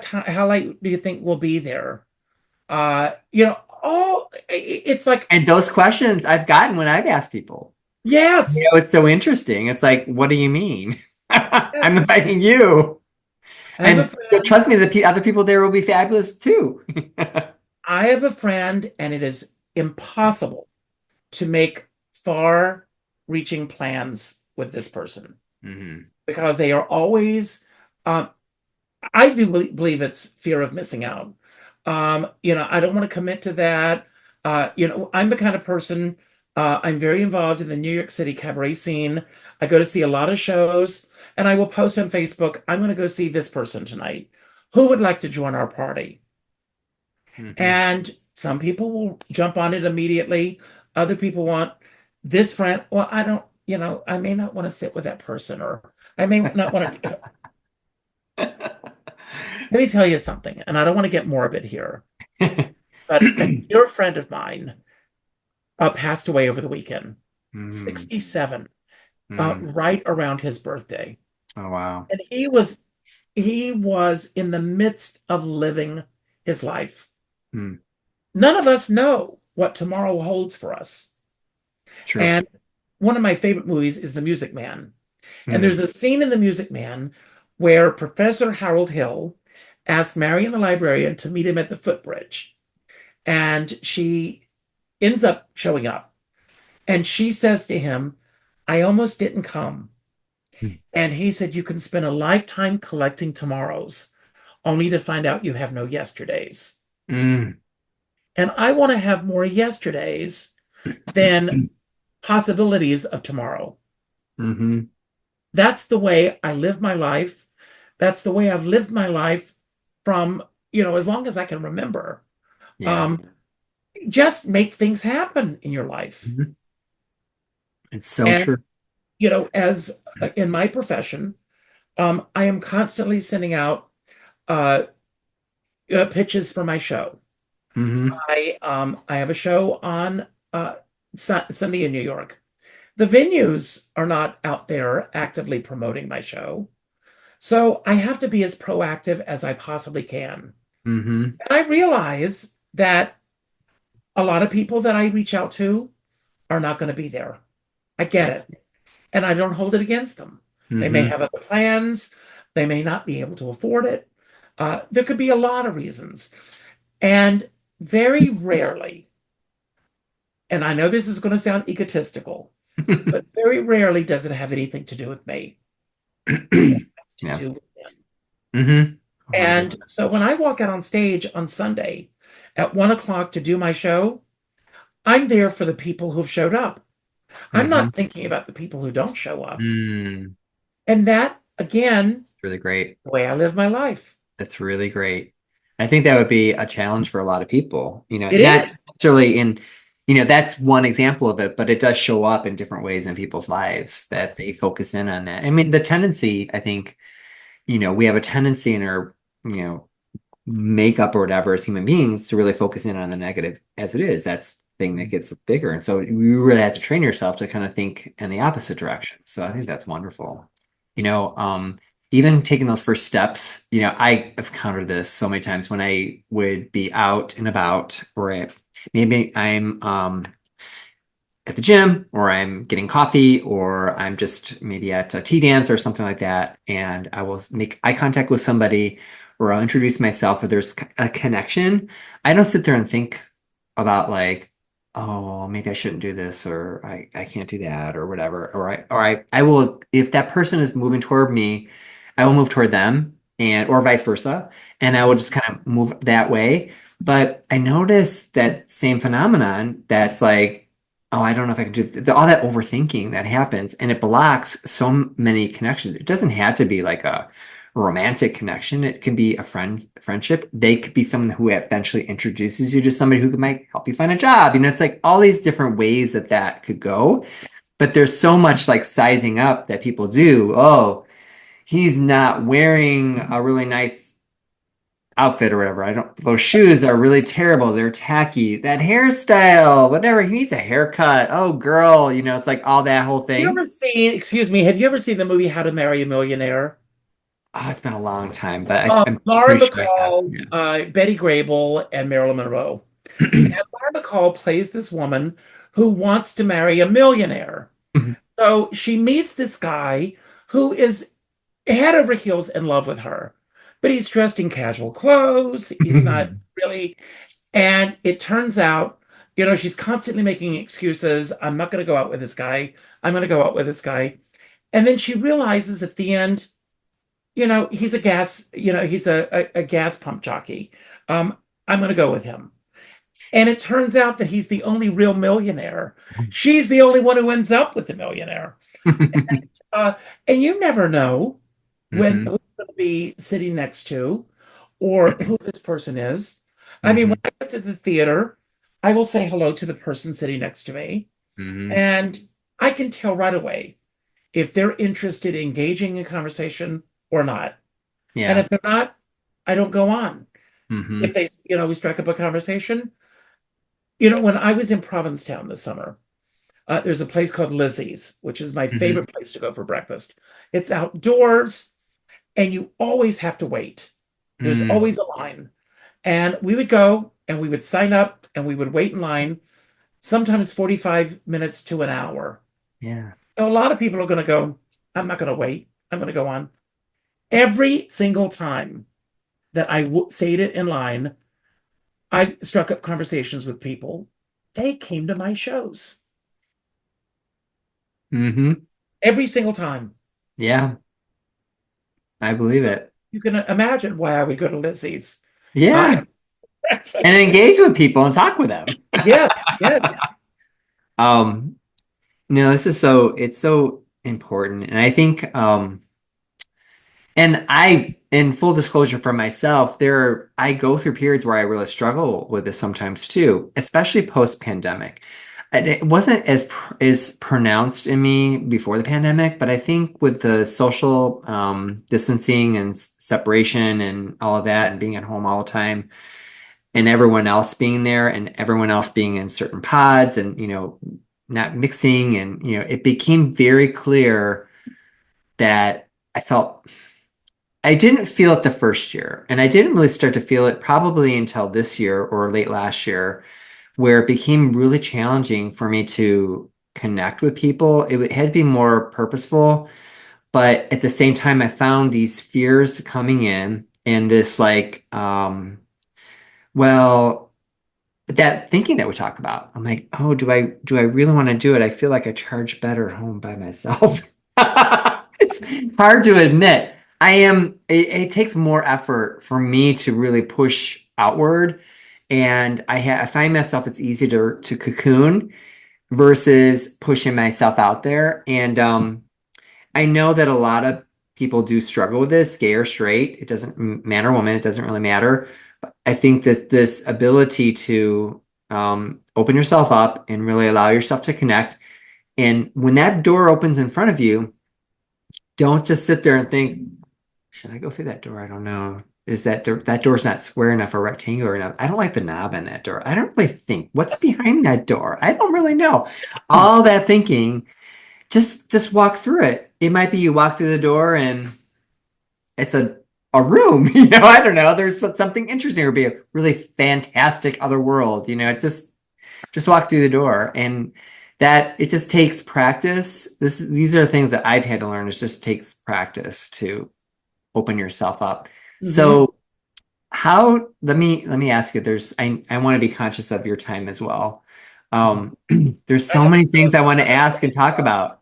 time? How late do you think we'll be there?" It's like, And those questions I've gotten when I've asked people. yes, It's so interesting. It's like, what do you mean? I'm yes. inviting you. I have a And friend. trust me, the other people there will be fabulous too. I have a friend, and it is impossible to make far-reaching plans with this person Hmm. because they are always. Um, I do believe it's fear of missing out. I don't want to commit to that. I'm the kind of person. I'm very involved in the New York City cabaret scene. I go to see a lot of shows, and I will post on Facebook, "I'm going to go see this person tonight. Who would like to join our party?" Hmm. And some people will jump on it immediately. Other people want this friend. Well, I don't, I may not want to sit with that person, or I may not want to. Let me tell you something, and I don't want to get morbid here, but a dear friend of mine passed away over the weekend, Mm, 67, mm. right around his birthday. Oh, wow. And he was in the midst of living his life. Mm, None of us know what tomorrow holds for us. true. And one of my favorite movies is The Music Man. And Mm, there's a scene in The Music Man where Professor Harold Hill asked Marion the librarian to meet him at the footbridge. And she ends up showing up. And she says to him, "I almost didn't come." mm, And he said, "You can spend a lifetime collecting tomorrows only to find out you have no yesterdays." mm, And I want to have more yesterdays than possibilities of tomorrow. mhm. That's the way I live my life. That's the way I've lived my life from, as long as I can remember. Yeah. Um, just make things happen in your life. Mhm. It's so And, true. as in my profession, I am constantly sending out uh, pitches for my show. Hmm. I have a show on Sunday in New York. The venues are not out there actively promoting my show. So I have to be as proactive as I possibly can. Hmm. And I realize that a lot of people that I reach out to are not going to be there. I get it. And I don't hold it against them. They may Hmm. have other plans. They may not be able to afford it. There could be a lot of reasons. And very rarely, and I know this is going to sound egotistical, but very rarely does it have anything to do with me. It has to Yeah. do with them. Hmm. And 100%. so when I walk out on stage on Sunday at 1 o'clock to do my show, I'm there for the people who've showed up. I'm Hmm. not thinking about the people who don't show up. Mm. And that, again, Really great. the way I live my life. That's really great. I think that would be a challenge for a lot of people, It not is. necessarily in, that's one example of it, but it does show up in different ways in people's lives that they focus in on that. I mean, the tendency, I think, we have a tendency in our, you know, makeup or whatever as human beings to really focus in on the negative as it is. That's the thing that gets bigger. And so you really have to train yourself to kind of think in the opposite direction. So I think that's wonderful. You know, um, Even taking those first steps, I have countered this so many times when I would be out and about, or maybe I'm at the gym, or I'm getting coffee, or I'm just maybe at a tea dance or something like that, and I will make eye contact with somebody, or I'll introduce myself, or there's a connection. I don't sit there and think about like, oh, maybe I shouldn't do this, or I can't do that, or whatever. I will, if that person is moving toward me, I will move toward them, and or vice versa, and I will just kind of move that way. But I notice that same phenomenon that's like, oh, I don't know if I can do all that overthinking that happens, and it blocks so many connections. It doesn't have to be like a romantic connection. It can be a friendship. They could be someone who eventually introduces you to somebody who might help you find a job. It's like all these different ways that could go. but there's so much like sizing up that people do. Oh, he's not wearing a really nice outfit or whatever. I don't, those shoes are really terrible. They're tacky. That hairstyle, whatever. He needs a haircut. Oh, girl, it's like all that whole You thing. ever seen, excuse me, have you ever seen the movie How to Marry a Millionaire? Oh, it's been a long time, but I'm Lauren pretty sure I have. Bacall, Yeah. Betty Grable, and Marilyn Monroe. And Lauren Bacall plays this woman who wants to marry a millionaire. So she meets this guy who is head over heels in love with her, but he's dressed in casual clothes. He's not really. And it turns out, she's constantly making excuses. I'm not going to go out with this guy. I'm going to go out with this guy. And then she realizes at the end, he's a gas pump jockey. Um, I'm going to go with him. And it turns out that he's the only real millionaire. She's the only one who ends up with the millionaire. Uh, and you never know when Hmm. who's going to be sitting next to or who this person is. I mean, Hmm. when I go to the theater, I will say hello to the person sitting next to me, Hmm. and I can tell right away if they're interested in engaging in conversation or not. And Yeah. if they're not, I don't go on. If Hmm. we strike up a conversation. When I was in Provincetown this summer, there's a place called Lizzie's, which is my Hmm. favorite place to go for breakfast. It's outdoors, and you always have to wait. There's Hmm. always a line. And we would go and we would sign up and we would wait in line, sometimes 45 minutes to an hour. Yeah. Now, a lot of people are going to go, I'm not going to wait. I'm going to go on. Every single time that stayed in line, I struck up conversations with people. They came to my shows Hmm. every single time. Yeah. I believe So it. you can imagine why I would go to Lizzie's. Yeah. And And breakfast. engage with people and talk with them. Yes, yes. Um, this is it's so important. And I think, and in full disclosure for myself, I go through periods where I really struggle with this sometimes too, especially post-pandemic. And it wasn't as pronounced in me before the pandemic, but I think with the social distancing and separation and all of that, and being at home all the time, and everyone else being there, and everyone else being in certain pods, and not mixing, and it became very clear that I felt. I didn't feel it the first year, and I didn't really start to feel it probably until this year or late last year, where it became really challenging for me to connect with people. It had to be more purposeful, but at the same time, I found these fears coming in and this like, well, that thinking that we talk about. I'm like, oh, do I really want to do it? I feel like I charge better home by myself. It's hard to admit. It takes more effort for me to really push outward. And I find myself it's easy to cocoon versus pushing myself out there. And I know that a lot of people do struggle with this, gay or straight. It doesn't man or woman, it doesn't really matter. But I think that this ability to open yourself up and really allow yourself to connect. And when that door opens in front of you, don't just sit there and think, should I go through that door? I don't know. Is that door's not square enough or rectangular enough? I don't like the knob in that door. I don't really think. What's behind that door? I don't really know. All that thinking, just walk through it. It might be you walk through the door and it's a room, I don't know. There's something interesting or be a really fantastic other world, just walk through the door and that it just takes practice. These are things that I've had to learn. It just takes practice to open yourself up. Hmm. So how let me ask you, I want to be conscious of your time as well. Um, there's I so have many to things I want to I have ask and talk about.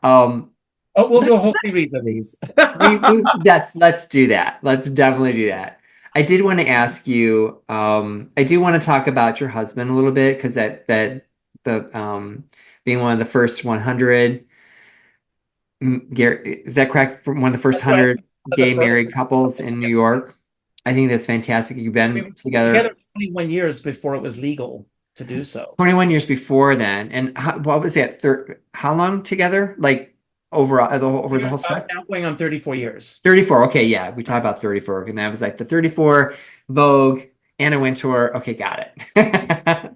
Um, Oh, we'll do a let's whole series of these. we yes, let's do that. Let's definitely do that. I did want to ask you, I do want to talk about your husband a little bit because that the being one of the first 100 is that correct? From one of the first That's right. 100 The gay first, married couples in New York. I think that's fantastic. You've we been were together. together 21 years before it was legal. to do so. 21 years before then. And what was that? How long together? Like over the whole stretch? Now going on 34 years. 34. Okay, yeah. We talked about 34. And that was like the 34, Vogue, Anna Wintour. Okay, got it.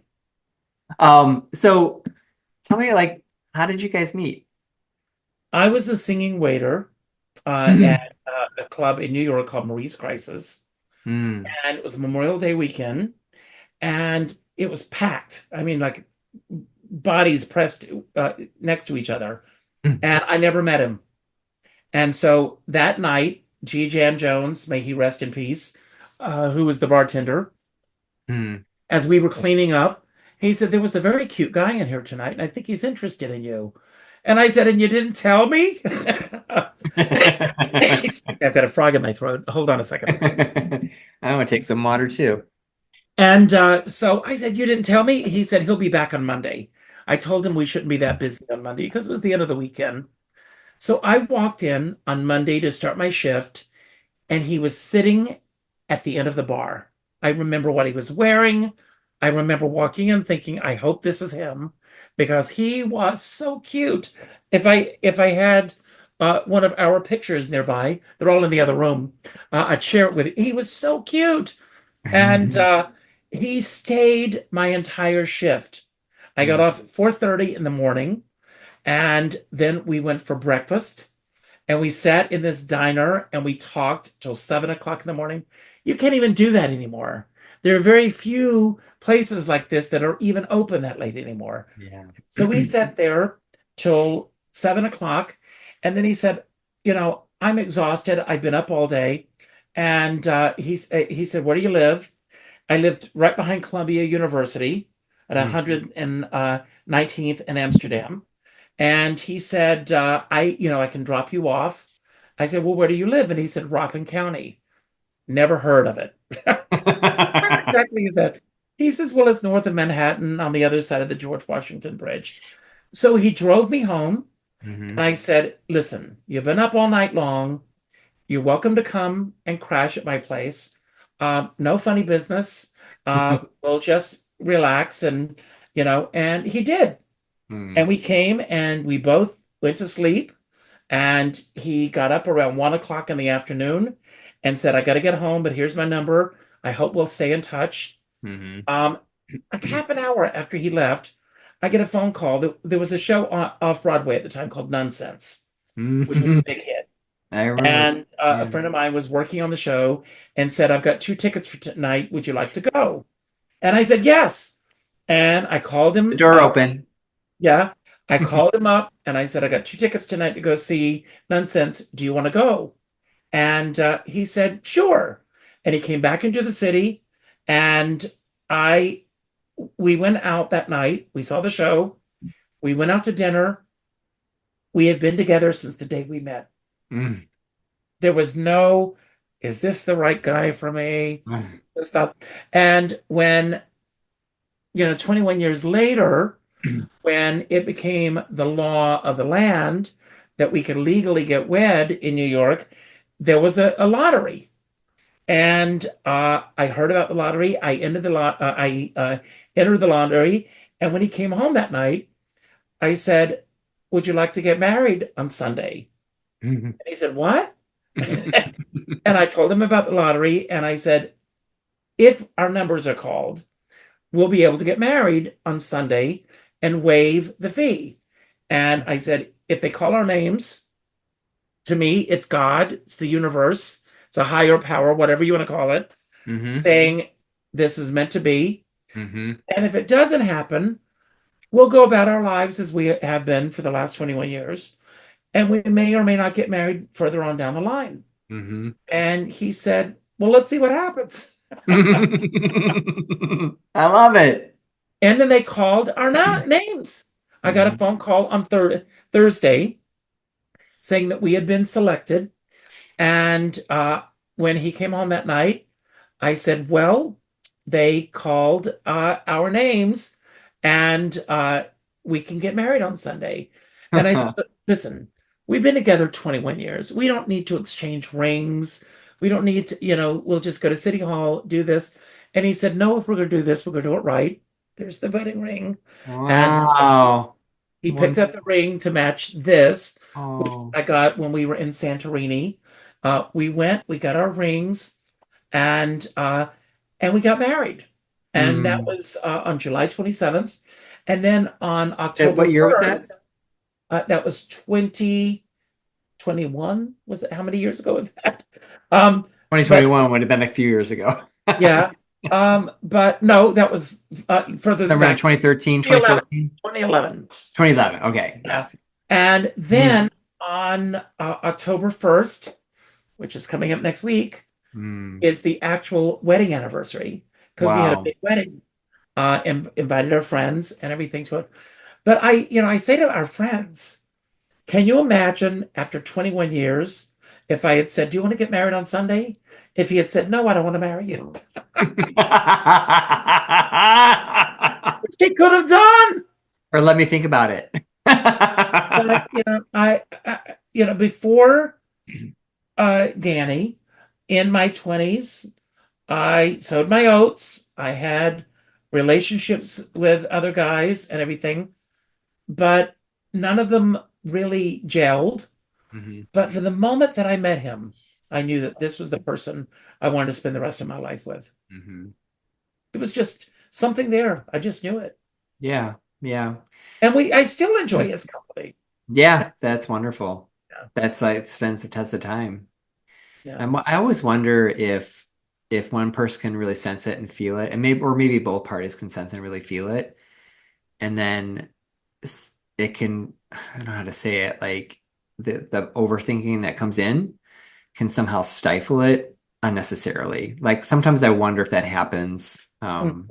So tell me, like, how did you guys meet? I was a singing waiter Hmm. at a club in New York called Marie's Crisis, and it was Memorial Day weekend, and it was packed. I mean, like bodies pressed next to each other, and I never met him. And so that night, G. Jan Jones, may he rest in peace, who was the bartender, Hmm. as we were cleaning up, he said, there was a very cute guy in here tonight, and I think he's interested in you. And I said, and you didn't tell me? I've got a frog in my throat. Hold on a second. I want to take some water too. And so I said, you didn't tell me? He said, he'll be back on Monday. I told him we shouldn't be that busy on Monday because it was the end of the weekend. So I walked in on Monday to start my shift, and he was sitting at the end of the bar. I remember what he was wearing. I remember walking in thinking, I hope this is him because he was so cute. If I had one of our pictures nearby, they're all in the other room. I'd share it with you. He was so cute, and he stayed my entire shift. I got off at 4:30 in the morning, and then we went for breakfast. And we sat in this diner and we talked till 7 o'clock in the morning. You can't even do that anymore. There are very few places like this that are even open that late anymore. Yeah. So we sat there till 7 o'clock. And then he said, I'm exhausted. I've been up all day. And he said, where do you live? I lived right behind Columbia University at Mm. 119th in Amsterdam. And he said, I can drop you off. I said, well, where do you live? And he said, Rockland County. Never heard of it. Where exactly is that? He says, well, it's north of Manhattan on the other side of the George Washington Bridge. So he drove me home. And Mhm. I said, listen, you've been up all night long. You're welcome to come and crash at my place. No funny business. We'll just relax and he did. And Mm. we came and we both went to sleep. And he got up around 1 o'clock in the afternoon and said, I got to get home, but here's my number. I hope we'll stay in touch. Mhm. Um, like half an hour after he left, I get a phone call. There was a show off Broadway at the time called Nonsense, which was a Mhm. big hit. I remember. And a Yeah. friend of mine was working on the show and said, I've got 2 tickets for tonight. Would you like to go? And I said, yes. And I called The him door up. open. Yeah. I called him up and I said, I got 2 tickets tonight to go see Nonsense. Do you want to go? And he said, sure. And he came back into the city and I we went out that night. We saw the show. We went out to dinner. We had been together since the day we met. Mm. There was no, is this the right guy for me? It's not. And when, 21 years later, when it became the law of the land that we could legally get wed in New York, there was a lottery. And I heard about the lottery. I entered the lottery. And when he came home that night, I said, would you like to get married on Sunday? Mhm. And he said, what? And I told him about the lottery. And I said, if our numbers are called, we'll be able to get married on Sunday and waive the fee. And I said, if they call our names, to me, it's God, it's the universe, it's a higher power, whatever you want to call it, Mhm. saying this is meant to be. Mhm. And if it doesn't happen, we'll go about our lives as we have been for the last 21 years. And we may or may not get married further on down the line. Mhm. And he said, well, let's see what happens. I love it. And then they called our names. I got a Mhm. phone call on Thursday saying that we had been selected. And when he came home that night, I said, well, they called our names and we can get married on Sunday. And I said, listen, we've been together 21 years. We don't need to exchange rings. We don't need to, we'll just go to City Hall, do this. And he said, no, if we're going to do this, we're going to do it right. There's the wedding ring. And Wow. he picked up the Wonderful. ring to match this, which Oh. I got when we were in Santorini. We went, we got our rings, and we got married. And that Mm. was on July 27th. And then on What October year was that? 1st, that was 2021. Was it, how many years ago was that? But 2021 would have been a few years ago. yeah, but no, that was further Around back, 2013, 2011. 2014, 2011. 2011. Okay. Yeah. Yes. And Mm. then on October 1st, which is coming up next week, Mm. is the actual wedding anniversary because we had a Wow. big wedding, and invited our friends and everything to it. But I say to our friends, can you imagine after 21 years if I had said, "Do you want to get married on Sunday?" If he had said, "No, I don't want to marry you," which he could have done. Or let me think about it. But before Danny, in my 20s, I sowed my oats. I had relationships with other guys and everything, but none of them really gelled. Mhm, But from the moment that I met him, I knew that this was the person I wanted to spend the rest of my life with. mhm. It was just something there. I just knew it. Yeah, yeah. And I still enjoy his company. Yeah, that's wonderful. Yeah. That's like stands the test of time. Yeah. I always wonder if one person can really sense it and feel it, and maybe both parties can sense and really feel it, and then it can, I don't know how to say it, like the overthinking that comes in can somehow stifle it unnecessarily. Like sometimes I wonder if that happens, Mm.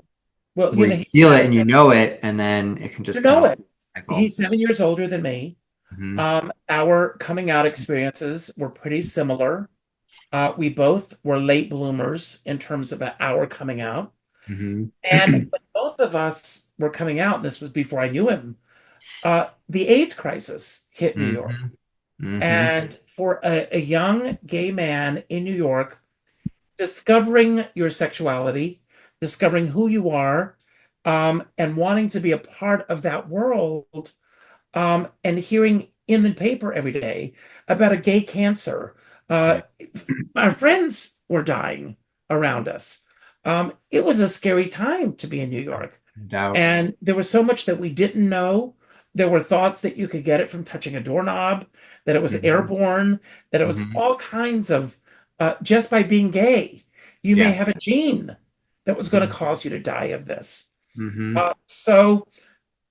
Well, where you he feel it had, and you know it, and then it can you just kind know of it. stifle. He's 7 years older than me. Hmm. Our coming out experiences were pretty similar. We both were late bloomers in terms of our coming out. Hmm. And when both of us were coming out, and this was before I knew him, the AIDS crisis hit New York. Hmm. Hmm. And for a young gay man in New York, discovering your sexuality, discovering who you are, and wanting to be a part of that world, and hearing in the paper every day about a gay cancer. Uh, Yeah, our friends were dying around us. It was a scary time to be in New York. no doubt. And there was so much that we didn't know. There were thoughts that you could get it from touching a doorknob, that it was Hmm. airborne, that it was Hmm. all kinds of, just by being gay, you may Yeah. have a gene that was going to Hmm. cause you to die of this. Hmm. So,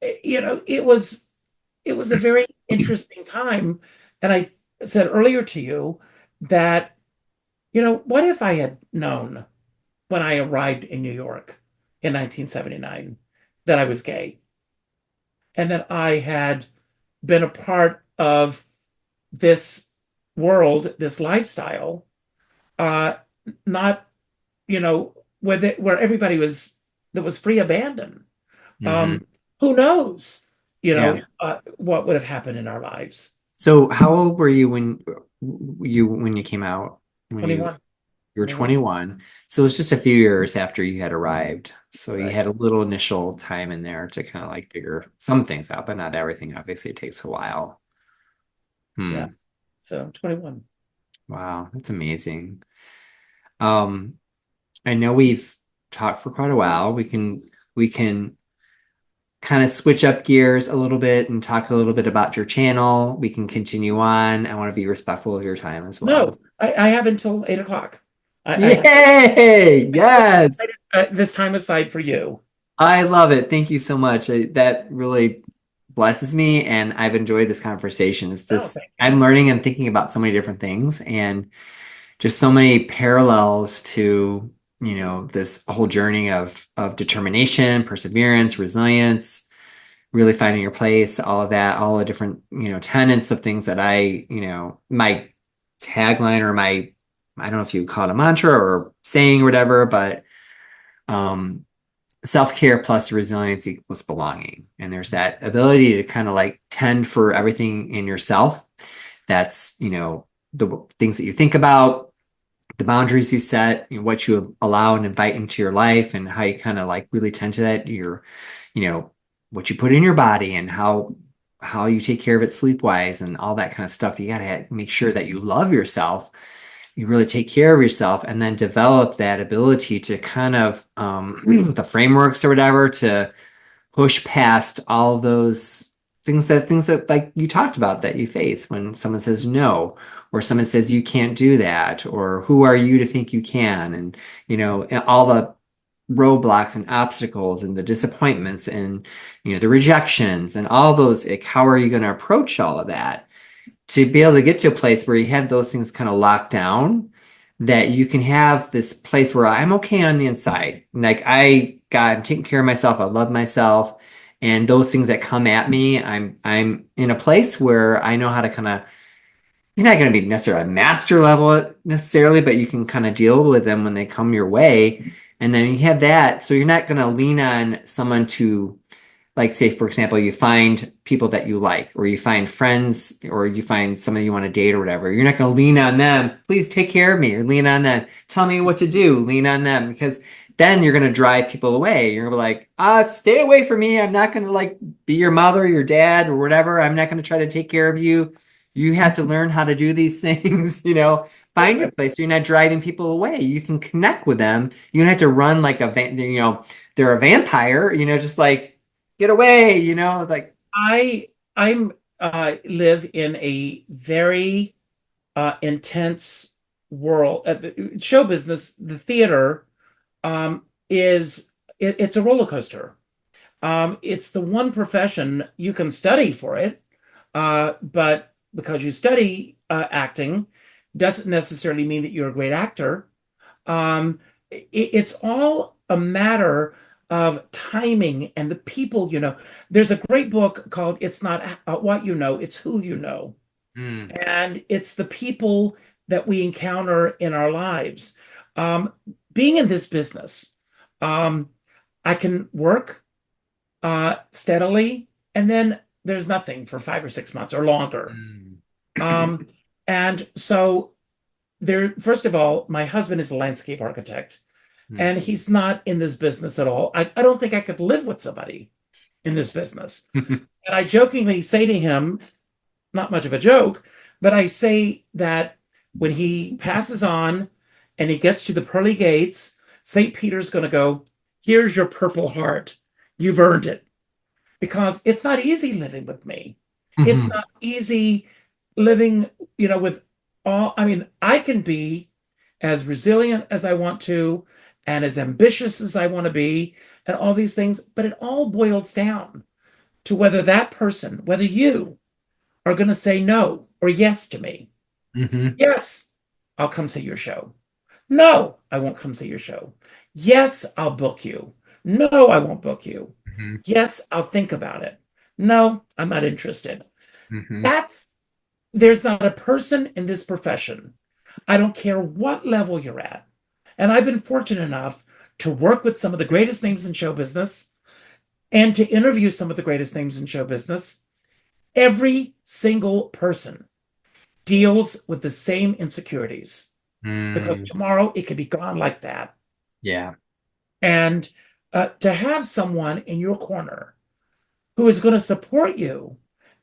it was a very interesting time. And I said earlier to you that, what if I had known when I arrived in New York in 1979 that I was gay and that I had been a part of this world, this lifestyle, uh, not, where everybody was, that was free abandon. Hmm. Um, who knows, Yeah. what would have happened in our lives? So how old were you when you came out? When you 21, you were 21. 21. So it was just a few years after you had arrived. So you Correct. had a little initial time in there to kind of like figure some things out, but not everything. Obviously, it takes a while. Yeah. Hmm. So 21. Wow, that's amazing. Um, I know we've talked for quite a while. We can kind of switch up gears a little bit and talk a little bit about your channel. We can continue on. I want to be respectful of your time as well. No, I have until 8 o'clock. I Yay! Yes. this time aside for you. I love it. Thank you so much. That really blesses me, and I've enjoyed this conversation. It's Oh, just thank you. I'm learning and thinking about so many different things, and just so many parallels to, this whole journey of determination, perseverance, resilience, really finding your place, all of that, all the different, tenets of things that my tagline or I don't know if you would call it a mantra or saying or whatever, but um self-care plus resilience equals belonging. And there's that ability to kind of like tend for everything in yourself. That's, the things that you think about, the boundaries you set, what you allow and invite into your life, and how you kind of like really tend to that, you know, what you put in your body and how you take care of it sleep wise and all that kind of stuff. You got to make sure that you love yourself, you really take care of yourself, and then develop that ability to kind of the frameworks or whatever to push past all of those things that like you talked about that you face when someone says no, or someone says you can't do that, or who are you to think you can, and and all the roadblocks and obstacles and the disappointments and the rejections and all those, like, how are you going to approach all of that to be able to get to a place where you have those things kind of locked down, that you can have this place where I'm okay on the inside. Like I'm taking care of myself. I love myself. And those things that come at me, I'm in a place where I know how to kind of, you're not going to be necessarily a master level necessarily, but you can kind of deal with them when they come your way. And then you have that. So you're not going to lean on someone to, like, say, for example, you find people that you like, or you find friends, or you find somebody you want to date or whatever. You're not going to lean on them. Please take care of me, or lean on them. Tell me what to do. Lean on them, because then you're going to drive people away. You're going to be like, stay away from me. I'm not going to like be your mother, your dad, or whatever. I'm not going to try to take care of you. You have to learn how to do these things, find your place so you're not driving people away. You can connect with them. You don't have to run like they're a vampire, just like, get away, like. I'm live in a very intense world. The show business, the theater, it's a roller coaster. It's the one profession you can study for it, but because you study acting doesn't necessarily mean that you're a great actor. It's all a matter of timing and the people you know. There's a great book called It's Not What You Know, It's Who You Know. Mm, And it's the people that we encounter in our lives. Um, Being in this business, um, I can work steadily, and then there's nothing for 5 or 6 months or longer. mm, Um, and so there, first of all, my husband is a landscape architect, mm, and he's not in this business at all. I don't think I could live with somebody in this business. And I jokingly say to him, not much of a joke, but I say that when he passes on and he gets to the pearly gates, St. Peter's going to go, here's your Purple Heart. You've earned it. Because it's not easy living with me. It's mhm, not easy living, with I mean, I can be as resilient as I want to and as ambitious as I want to be and all these things, but it all boils down to whether that person, whether you are going to say no or yes to me. mhm, Yes, I'll come see your show. No, I won't come see your show. Yes, I'll book you. No, I won't book you. mhm, Yes, I'll think about it. No, I'm not interested. mhm, That's There's not a person in this profession. I don't care what level you're at. And I've been fortunate enough to work with some of the greatest names in show business and to interview some of the greatest names in show business. Every single person deals with the same insecurities because mm, tomorrow it could be gone like that. yeah. And to have someone in your corner who is going to support you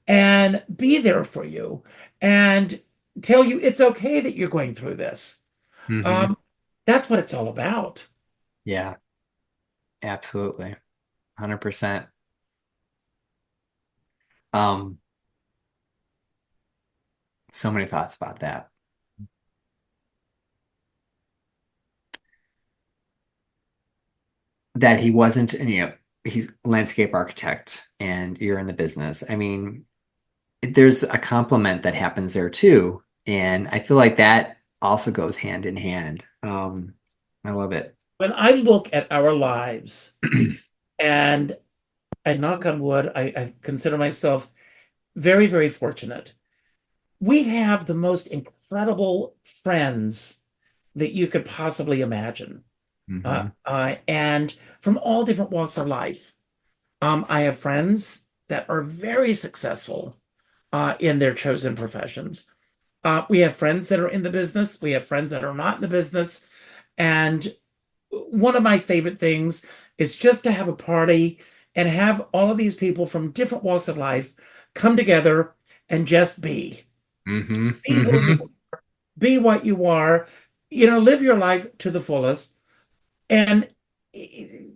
and be there for you and tell you it's okay that you're going through this. Hmm. Um, that's what it's all about. Yeah, absolutely. 100%. Um, so many thoughts about that. That he wasn't, he's a landscape architect and you're in the business. I mean, there's a compliment that happens there too. And I feel like that also goes hand in hand. I love it. When I look at our lives, and I knock on wood, I consider myself very, very fortunate. We have the most incredible friends that you could possibly imagine, Hmm. and from all different walks of life. I have friends that are very successful in their chosen professions. We have friends that are in the business. We have friends that are not in the business. And one of my favorite things is just to have a party and have all of these people from different walks of life come together and just be. Hmm. Be who you Hmm. be what you are, live your life to the fullest. And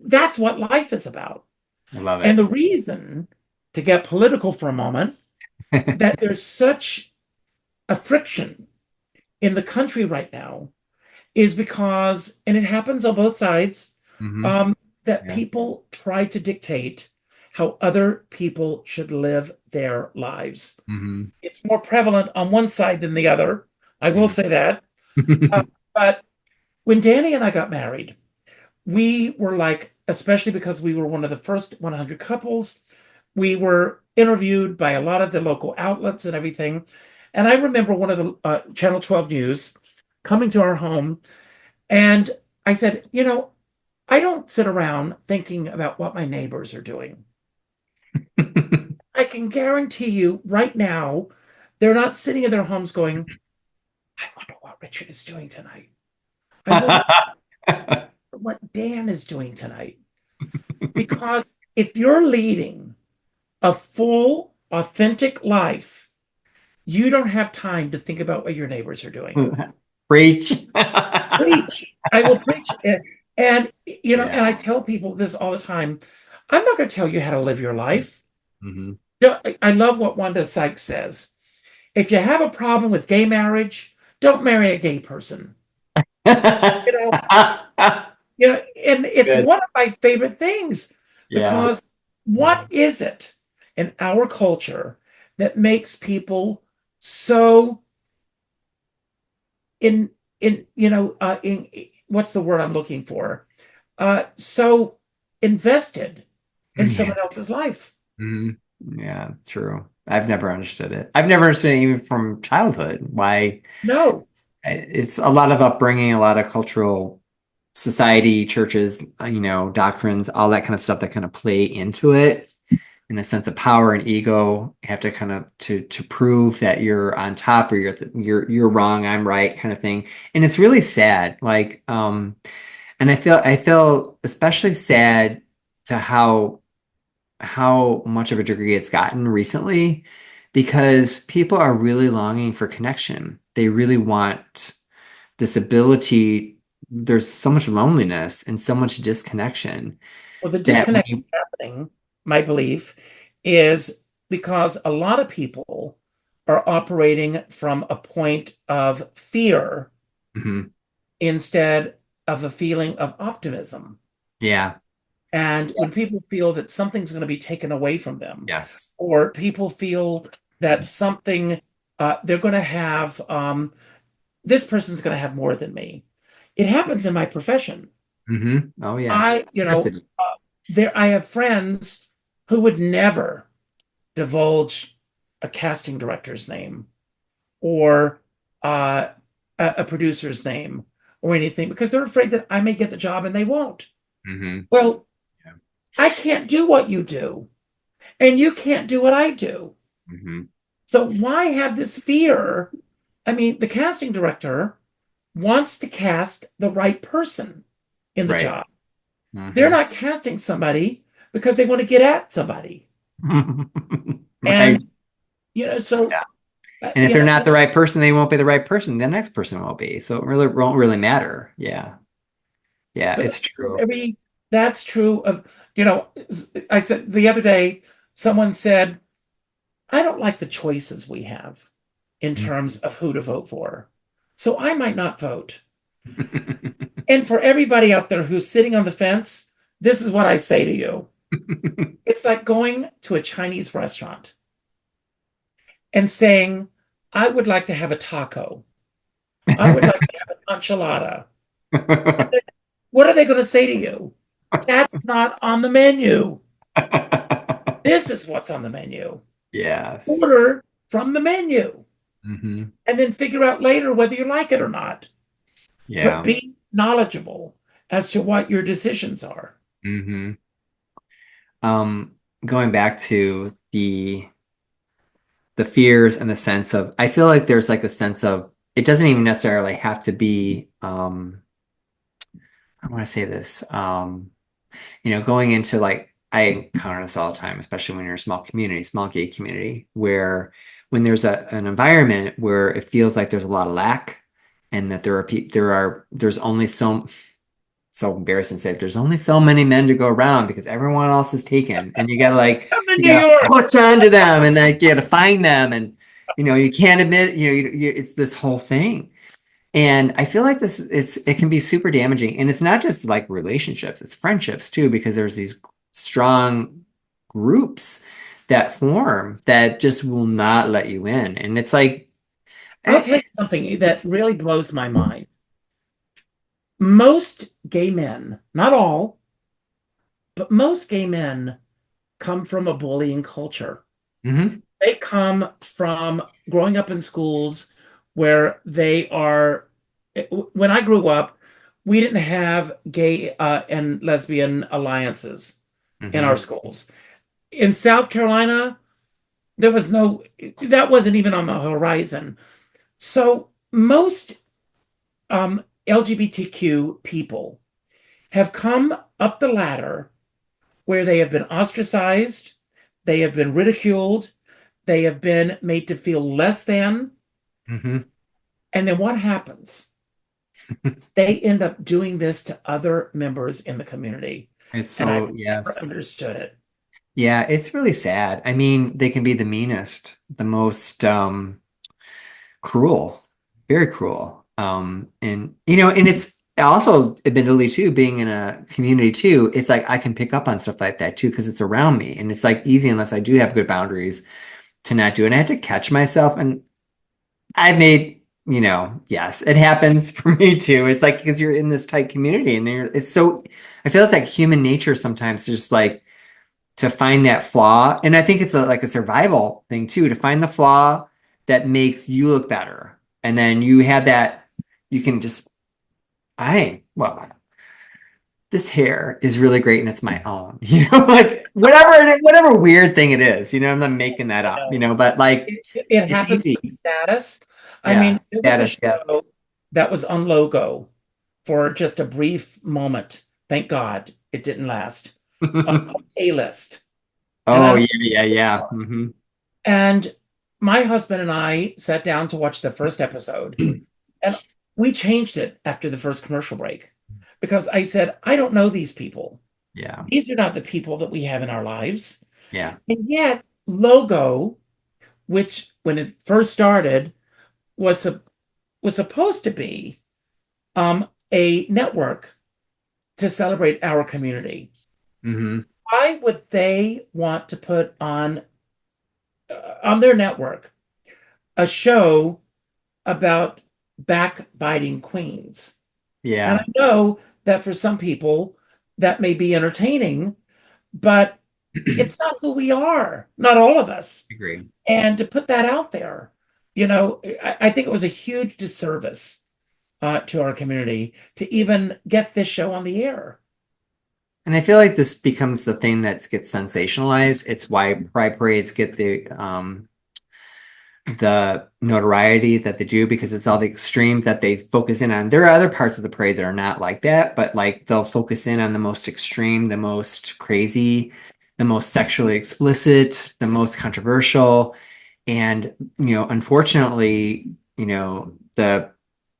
that's what life is about. I love And the it. reason, to get political for a moment, that there's such a friction in the country right now is because, and it happens on both sides, Hmm. um, that Yeah. people try to dictate how other people should live their lives. Hmm. It's more prevalent on one side than the other. I will Hmm. say that. Uh, but when Danny and I got married, we were like, especially because we were one of the first 100 couples, we were interviewed by a lot of the local outlets and everything. And I remember one of the Channel 12 News coming to our home, and I said, I don't sit around thinking about what my neighbors are doing. I can guarantee you right now, they're not sitting in their homes going, I wonder what Richard is doing tonight. I wonder what Dan is doing tonight. Because if you're leading a full, authentic life, you don't have time to think about what your neighbors are doing. Preach. Preach. I will preach. And, Yeah. and I tell people this all the time. I'm not going to tell you how to live your life. Hmm. I love what Wanda Sykes says. If you have a problem with gay marriage, don't marry a gay person. You know, and it's Good. one of my favorite things Yeah. because what is it in our culture that makes people so in in what's the word I'm looking for? So invested in Yeah. someone else's life. Hmm. Yeah, true. I've never understood it. I've never understood it even from childhood. Why No, it's a lot of upbringing, a lot of cultural society, churches, doctrines, all that kind of stuff that kind of play into it. In a sense of power and ego, you have to kind of to prove that you're on top or you're wrong, I'm right, kind of thing. And it's really sad. And I feel especially sad to how much of a degree it's gotten recently because people are really longing for connection. They really want this ability. There's so much loneliness and so much disconnection well, the that disconnect we. happening, my belief, is because a lot of people are operating from a point of fear Mhm. instead of a feeling of optimism. Yeah. And when Yes. people feel that something's going to be taken away from them, Yes. or people feel that something they're going to have, this person's going to have more than me. It happens in my profession. Hmm. Oh yeah. I, Scarcity. I have friends who would never divulge a casting director's name or uh, a producer's name or anything because they're afraid that I may get the job and they won't. Hmm. Well, Yeah. I can't do what you do, and you can't do what I do. Hmm. So why have this fear? I mean, the casting director wants to cast the right person in the Right. job. They're Hmm. not casting somebody because they want to get at somebody. Right. And, so, Yeah. And if you they're know, not the right person, they won't be the right person. The next person will be. So it really won't really matter. Yeah. Yeah, but it's true. that's true of, I said the other day, someone said, I don't like the choices we have in terms of who to vote for. So I might not vote. And for everybody out there who's sitting on the fence, this is what I say to you. It's like going to a Chinese restaurant and saying, I would like to have a taco. I would like to have an enchilada. What are they going to say to you? That's not on the menu. This is what's on the menu. Yes. Order from the menu Hmm. and then figure out later whether you like it or not. But Yeah. be knowledgeable as to what your decisions are. Hmm. Um, Going back to the the fears and the sense of, I feel like there's like a sense of, it doesn't even necessarily have to be, I want to say this, going into like, I encounter this all the time, especially when you're a small community, small gay community, where when there's an environment where it feels like there's a lot of lack and that there's only so embarrassing to say there's only so many men to go around because everyone else is taken and I'm in you New gotta York. push on to them and then you gotta find them and you can't admit it's this whole thing. And I feel like it can be super damaging. And it's not just like relationships, it's friendships too, because there's these strong groups that form that just will not let you in. And it's like, I'll tell you something that it's, really blows my mind. Most gay men, not all, but most gay men come from a bullying culture. mhm, They come from growing up in schools where when I grew up, we didn't have gay and lesbian alliances in our mhm, schools. In South Carolina, there was that wasn't even on the horizon. So most LGBTQ people have come up the ladder where they have been ostracized, they have been ridiculed, they have been made to feel less than. mhm. And then what happens? They end up doing this to other members in the community. It's And I've so, never yes. understood it. Yeah, it's really sad. I mean, they can be the meanest, the most cruel, very cruel. And it's also admittedly too, being in a community too, it's like I can pick up on stuff like that too, because it's around me. And it's like easy unless I do have good boundaries to not do it. And I had to catch myself and I made, yes, it happens for me too. It's like because you're in this tight community and it's so I feel it's like human nature sometimes to just like to find that flaw. And I think it's like a survival thing too, to find the flaw that makes you look better. And then you have that, you can just, well, this hair is really great and it's my own, like whatever weird thing it is, I'm not making that I up, know. but like It it's happens easy. with status. I Yeah. mean, there was a Status. Yeah. show that was on Logo for just a brief moment. Thank God it didn't last. Called A-List. And I Oh, don't yeah, yeah, yeah. and my husband and I sat down to watch the first episode, and we changed it after the first commercial break because I said, I don't know these people. Yeah. These are not the people that we have in our lives. Yeah. And yet, Logo, which when it first started was supposed to be a network to celebrate our community. Hmm. Why would they want to put on their network a show about backbiting queens? And Yeah. I know that for some people that may be entertaining, but it's not who we are, not all of us. Agree. And to put that out there, I think it was a huge disservice to our community to even get this show on the air. And I feel like this becomes the thing that gets sensationalized. It's why pride parades get the notoriety that they do because it's all the extremes that they focus in on. There are other parts of the parade that are not like that, but like they'll focus in on the most extreme, the most crazy, the most sexually explicit, the most controversial. And, unfortunately, the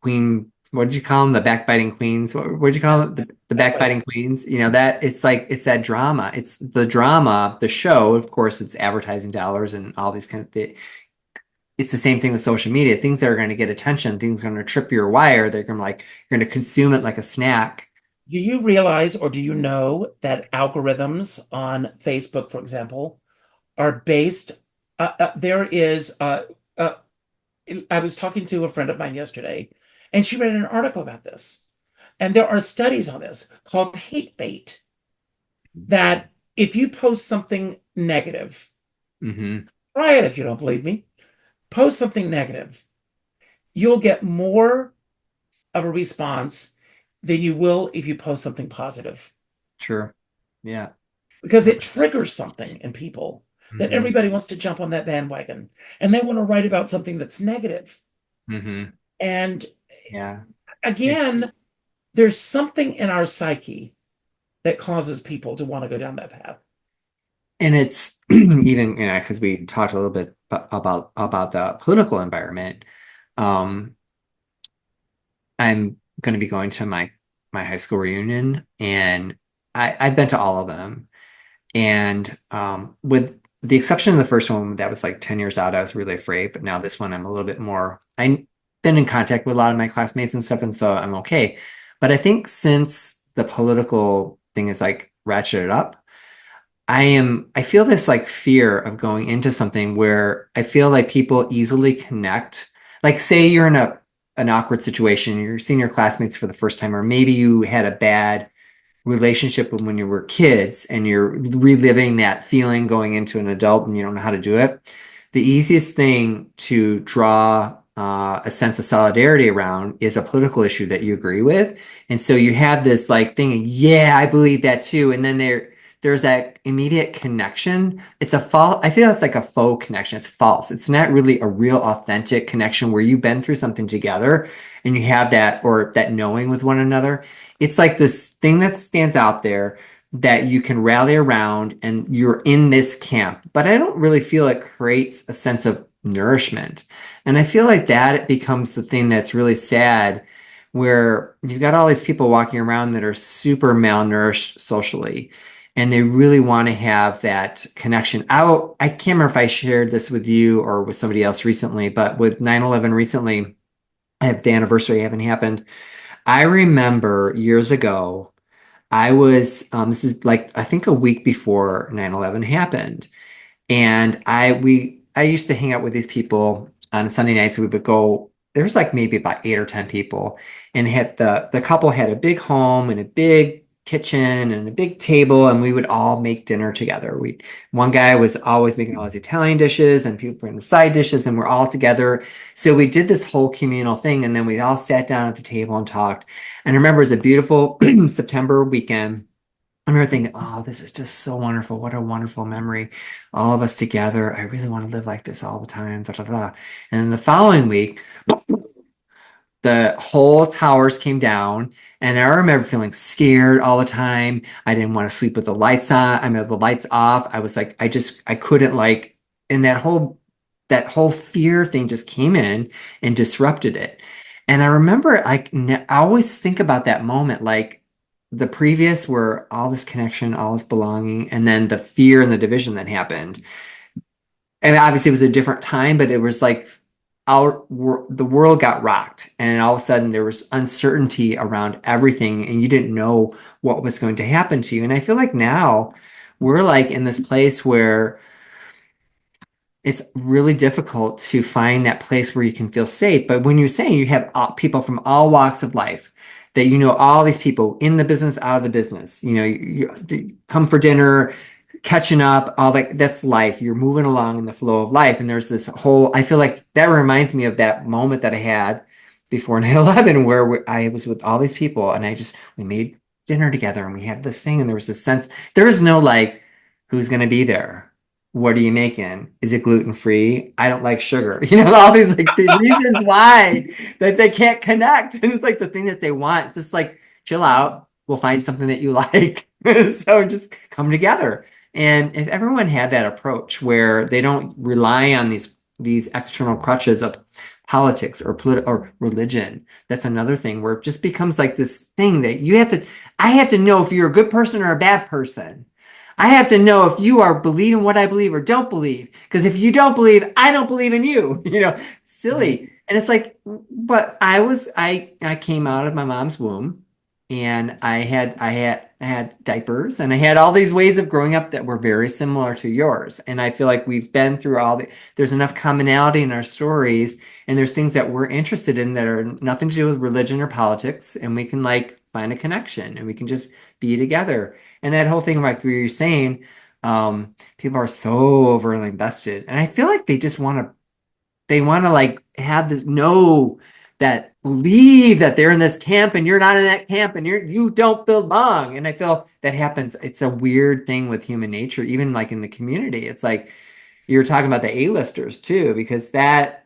queen, what did you call them? The backbiting queens. What did you call it? The backbiting queens. That it's like, it's that drama. It's the drama, the show. Of course, it's advertising dollars and all these kind of things. It's the same thing with social media. Things that are going to get attention, things are going to trip your wire. You're going to consume it like a snack. Do you realize or do you know that algorithms on Facebook, for example, are based? There is, I was talking to a friend of mine yesterday, and she read an article about this. And there are studies on this called hate bait, that if you post something negative, Hmm. try it if you don't believe me, post something negative, you'll get more of a response than you will if you post something positive Sure. Yeah. because it triggers something in people. that Hmm. everybody wants to jump on that bandwagon and they want to write about something that's negative. Hmm. And Yeah. It, again, there's something in our psyche that causes people to want to go down that path. and it's even, because we talked a little bit about the political environment. Um, I'm going to be going to my high school reunion, and I've been to all of them. And with the exception of the first one that was like 10 years out, I was really afraid. But now this one, I'm a little bit more, I've been in contact with a lot of my classmates and stuff, and so I'm okay. But I think since the political thing is like ratcheted up, I feel this like fear of going into something where I feel like people easily connect. Like, say you're in an awkward situation, you're seeing your classmates for the first time, or maybe you had a bad relationship when you were kids and you're reliving that feeling going into an adult and you don't know how to do it. The easiest thing to draw a sense of solidarity around is a political issue that you agree with. And so you have this like thing, yeah, I believe that too. And then there's that immediate connection. It's a false, I feel it's like a faux connection. It's false. It's not really a real authentic connection where you've been through something together and you have that or that knowing with one another. It's like this thing that stands out there that you can rally around and you're in this camp. But I don't really feel it creates a sense of nourishment. And I feel like that it becomes the thing that's really sad, where you've got all these people walking around that are super malnourished socially. And they really want to have that connection. I can't remember if I shared this with you or with somebody else recently, but with 9/11 recently, I have the anniversary having happened. I remember years ago, I was, this is like, I think a week before 9/11 happened. And I used to hang out with these people on Sunday nights. We would go, there was like maybe about 8 or 10 people, and had the couple had a big home and a big kitchen and a big table, and we would all make dinner together. One guy was always making all his Italian dishes, and people bring the side dishes, and we're all together. So we did this whole communal thing, and then we all sat down at the table and talked. And I remember it was a beautiful September weekend. I remember thinking, oh, this is just so wonderful. What a wonderful memory. All of us together. I really want to live like this all the time. Da, da, da. And then the following week, the whole towers came down. And I remember feeling scared all the time. I didn't want to sleep with the lights on. I mean, the lights off. I was like, I couldn't like, and that whole fear thing just came in and disrupted it. And I remember like I always think about that moment, like the previous were all this connection, all this belonging, and then the fear and the division that happened. And obviously it was a different time, but it was like the world got rocked, and all of a sudden there was uncertainty around everything, and you didn't know what was going to happen to you. And I feel like now we're like in this place where it's really difficult to find that place where you can feel safe. But when you're saying you have people from all walks of life, that you know all these people in the business, out of the business, you come for dinner, catching up, all that's life. You're moving along in the flow of life. And there's this whole, I feel like that reminds me of that moment that I had before 9/11, where I was with all these people and we made dinner together and we had this thing. And there was this sense, there was no like, who's going to be there? What are you making? Is it gluten free? I don't like sugar. All these like the reasons why that they can't connect. And it's like the thing that they want. It's just like chill out. We'll find something that you like. So just come together. And if everyone had that approach where they don't rely on these external crutches of politics or religion, that's another thing where it just becomes like this thing that I have to know if you're a good person or a bad person. I have to know if you are believing what I believe or don't believe. Because if you don't believe, I don't believe in you. Mhm. Silly. And it's like, but I came out of my mom's womb, and I had diapers, and I had all these ways of growing up that were very similar to yours. And I feel like we've been through there's enough commonality in our stories, and there's things that we're interested in that are nothing to do with religion or politics, and we can like find a connection and we can just be together. And that whole thing like we were saying, people are so overly invested. And I feel like they want to like have this, no, that believe that they're in this camp and you're not in that camp and you don't belong. And I feel that happens. It's a weird thing with human nature, even like in the community. It's like you were talking about the A-listers too, because that,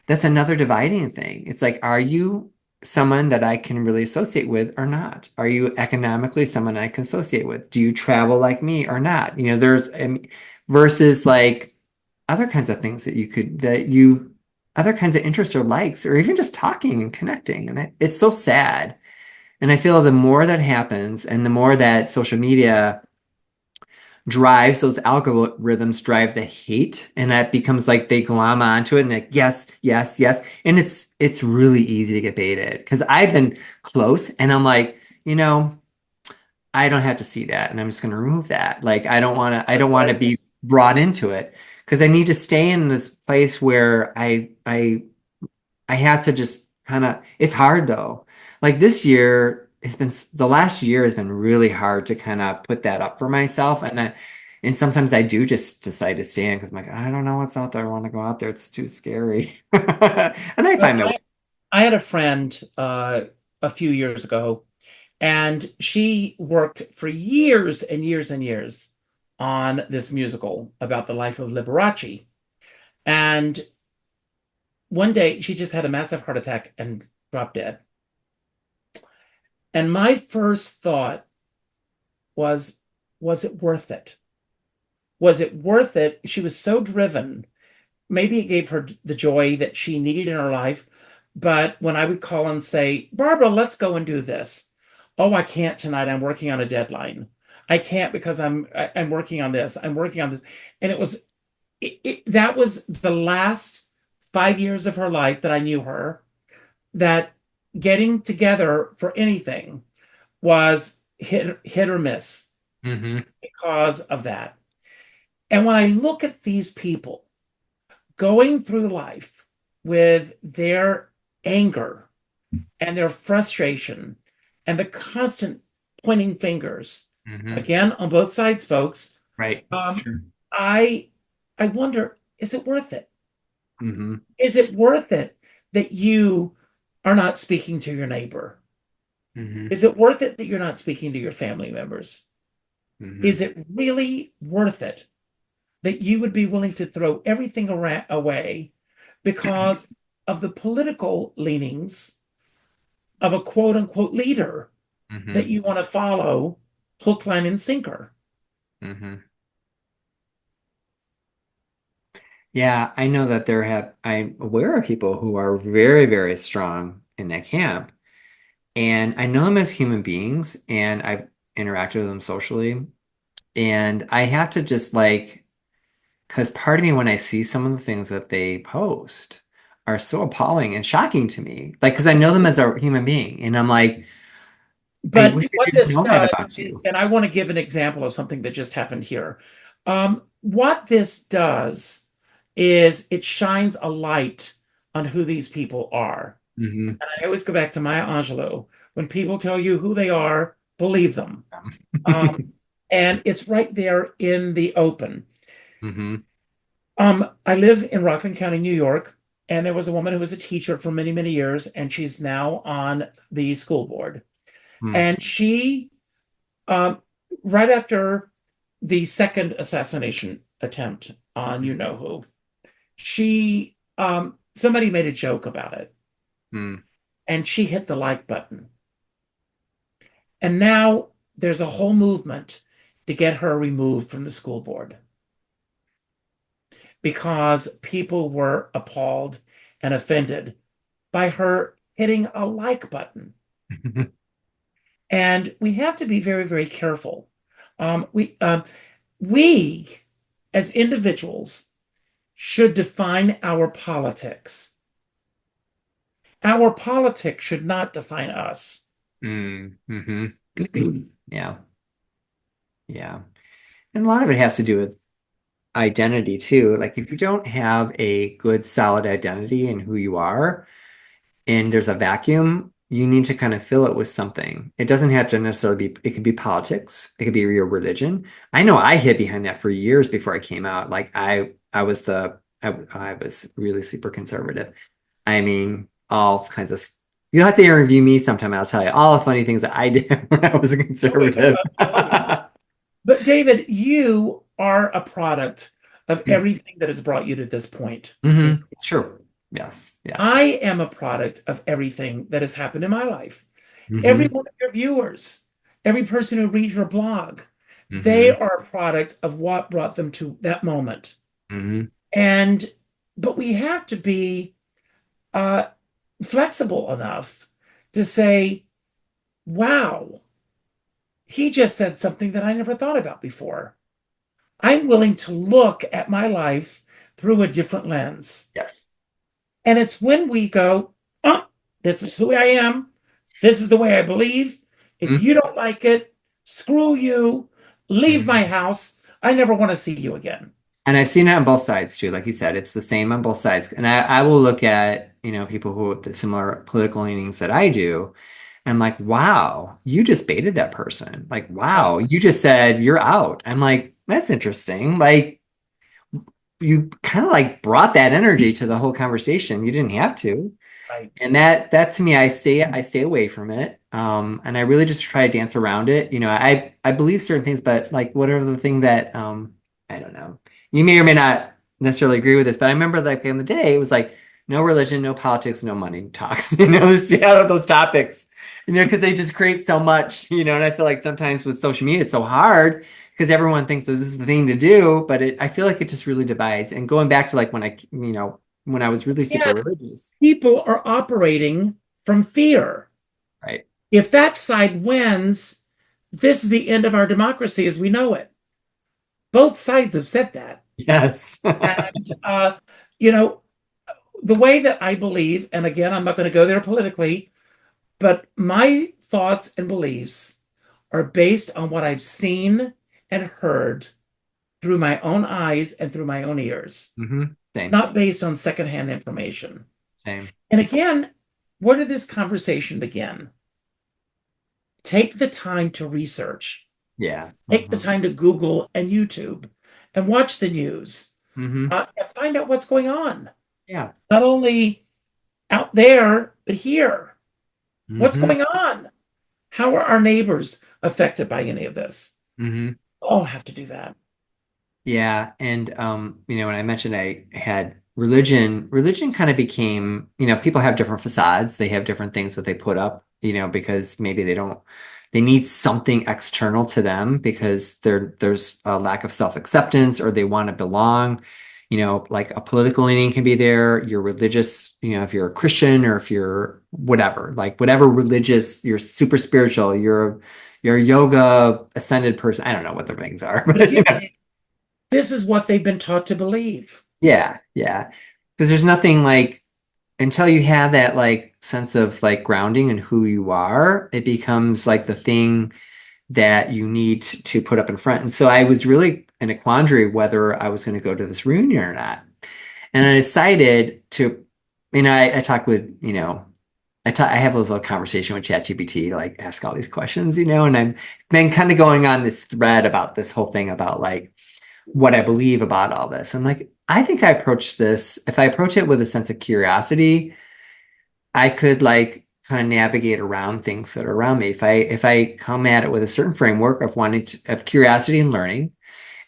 that's another dividing thing. It's like, are you someone that I can really associate with or not? Are you economically someone I can associate with? Do you travel like me or not? Versus like other kinds of things other kinds of interests or likes, or even just talking and connecting. And it's so sad. And I feel the more that happens and the more that social media drives those algorithms drive the hate, and that becomes like they glom onto it and like yes, yes, yes, and it's really easy to get baited because I've been close and I'm like, I don't have to see that and I'm just going to remove that. Like I don't want to be brought into it because I need to stay in this place where I have to just kind of, it's hard though. Like this year the last year has been really hard to kind of put that up for myself. And sometimes I do just decide to stay in because I'm like, I don't know what's out there. I want to go out there. It's too scary. And I Well, find my way. I had a friend a few years ago, and she worked for years and years and years on this musical about the life of Liberace. And one day she just had a massive heart attack and dropped dead. And my first thought was, was it worth it? Was it worth it? She was so driven. Maybe it gave her the joy that she needed in her life. But when I would call and say, Barbara, let's go and do this. Oh, I can't tonight. I'm working on a deadline. I can't because I'm working on this. I'm working on this. And that was the last 5 years of her life that I knew her, that getting together for anything was hit or miss Hmm. because of that. And when I look at these people going through life with their anger and their frustration and the constant pointing fingers, Hmm. again on both sides, folks, Right. It's um, true. I I wonder, is it worth it? Hmm. Is it worth it that you are not speaking to your neighbor? Hmm. Is it worth it that you're not speaking to your family members? Hmm. Is it really worth it that you would be willing to throw everything away because of the political leanings of a quote unquote leader that Hmm. you want to follow hook, line, and sinker? Hmm. Yeah, I know that I'm aware of people who are very, very strong in that camp. And I know them as human beings, and I've interacted with them socially. And I have to just like, because part of me, when I see some of the things that they post, are so appalling and shocking to me. Like, because I know them as a human being, and I'm like, I But wish I what didn't this know that does about is, you. and I want to give an example of something that just happened here. What this does is it shines a light on who these people are. Hmm. And I always go back to Maya Angelou. When people tell you who they are, believe them. Um, and it's right there in the open. Hmm. I live in Rockland County, New York, and there was a woman who was a teacher for many, many years, and she's now on the school board. And she, um, right after the second assassination attempt on you know who, somebody made a joke about it, Hmm. and she hit the like button. And now there's a whole movement to get her removed from the school board because people were appalled and offended by her hitting a like button. And we have to be very, very careful. We as individuals should define our politics. Our politics should not define us. Hmm. Yeah, yeah. And a lot of it has to do with identity too. Like if you don't have a good, solid identity in who you are, and there's a vacuum, you need to kind of fill it with something. It doesn't have to necessarily be, it could be politics, it could be your religion. I know I hid behind that for years before I came out. Like I was really super conservative. I mean, all kinds of. You'll have to interview me sometime. I'll tell you all the funny things that I did when I was a conservative. Absolutely. But David, you are a product of everything that has brought you to this point. Sure. Yes. I Yes. am a product of everything that has happened in my life. Every Hmm. one of your viewers, every person who reads your blog, they Hmm. are a product of what brought them to that moment. Hmm. And but we have to be uh, flexible enough to say, wow, he just said something that I never thought about before. I'm willing to look at my life through a different lens. Yes. And it's when we go, oh, this is who I am. This is the way I believe. If you don't like it, screw you. Leave my Hmm. house. I never want to see you again. And I've seen it on both sides too. Like you said, it's the same on both sides. And I will look at, people who have the similar political leanings that I do. And I'm like, wow, you just baited that person. Like, Yeah, wow, you just said you're out. I'm like, that's interesting. Like, you kind of like brought that energy to the whole conversation. You didn't have to. right. And that to me, I stay away from it. And I really just try to dance around it. I believe certain things, but like whatever the thing that I don't know. You may or may not necessarily agree with this, but I remember like in the day it was like no religion, no politics, no money talks, stay out of those topics, because they just create so much, and I feel like sometimes with social media it's so hard because everyone thinks that this is the thing to do, but I feel like it just really divides. And going back to like when I was really Yeah, super religious. people are operating from fear. Right. If that side wins, this is the end of our democracy as we know it. Both sides have said that. Yes. And, you know, the way that I believe, and again, I'm not going to go there politically, but my thoughts and beliefs are based on what I've seen and heard through my own eyes and through my own ears, Same. not based on secondhand information. Same. And again, where did this conversation begin? Take the time to research, Yeah. take the time to Google and YouTube and watch the news, Hmm. and find out what's going on, Yeah. not only out there, but here. What's Hmm. going on? How are our neighbors affected by any of this? Hmm. All have to do that. Yeah. And when I mentioned I had religion kind of became, people have different facades. They have different things that they put up, because maybe they need something external to them because there's a lack of self-acceptance or they want to belong. Like a political leaning can be there. You're religious, if you're a Christian or if you're whatever, like whatever religious, you're super spiritual, you're a yoga ascended person. I don't know what the things are, But but again, this is what they've been taught to believe. yeah, yeah. Because there's nothing like until you have that like sense of like grounding in who you are, it becomes like the thing that you need to put up in front. And so I was really in a quandary whether I was going to go to this reunion or not. And I decided to, I talked with, I have this little conversation with ChatGPT to like ask all these questions, and I'm been kind of going on this thread about this whole thing about like what I believe about all this. I'm like, I think I approach this, if I approach it with a sense of curiosity, I could like kind of navigate around things that are around me. If I come at it with a certain framework of of curiosity and learning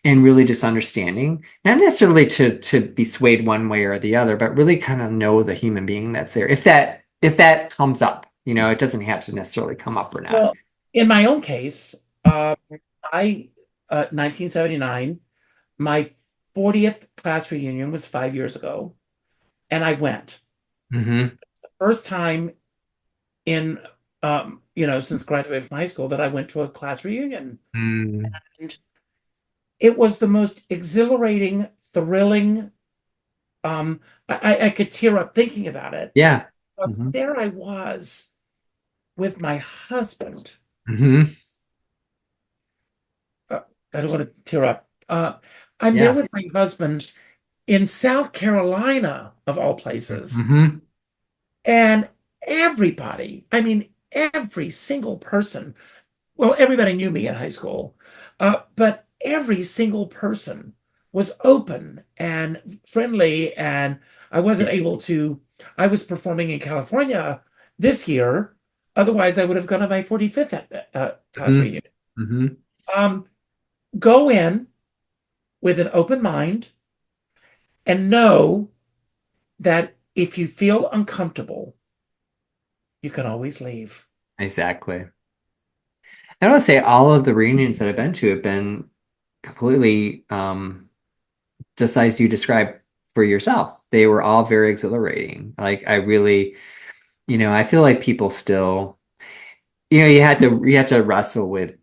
and really just understanding, not necessarily to be swayed one way or the other, but really kind of know the human being that's there. If that comes up, it doesn't have to necessarily come up or not. Well, in my own case, I 1979, my 40th class reunion was 5 years ago, and I went. Hmm. First time in since graduating from high school that I went to a class reunion. Mm. And it was the most exhilarating, thrilling. I could tear up thinking about it. Yeah. Because Hmm. there I was with my husband. Hmm. Uh, I don't want to tear up. I'm there Yeah. with my husband in South Carolina, of all places. Hmm. And everybody, I mean, every single person, well, everybody knew me in high school, but every single person was open and friendly. And I wasn't able to I was performing in California this year. Otherwise, I would have gone to my 45th class Hmm. reunion. Hmm. Um, Go in with an open mind and know that if you feel uncomfortable, you can always leave. Exactly. I would say all of the reunions that I've been to have been completely just as you described for yourself. They were all very exhilarating. Like I really, I feel like people still, you had to wrestle with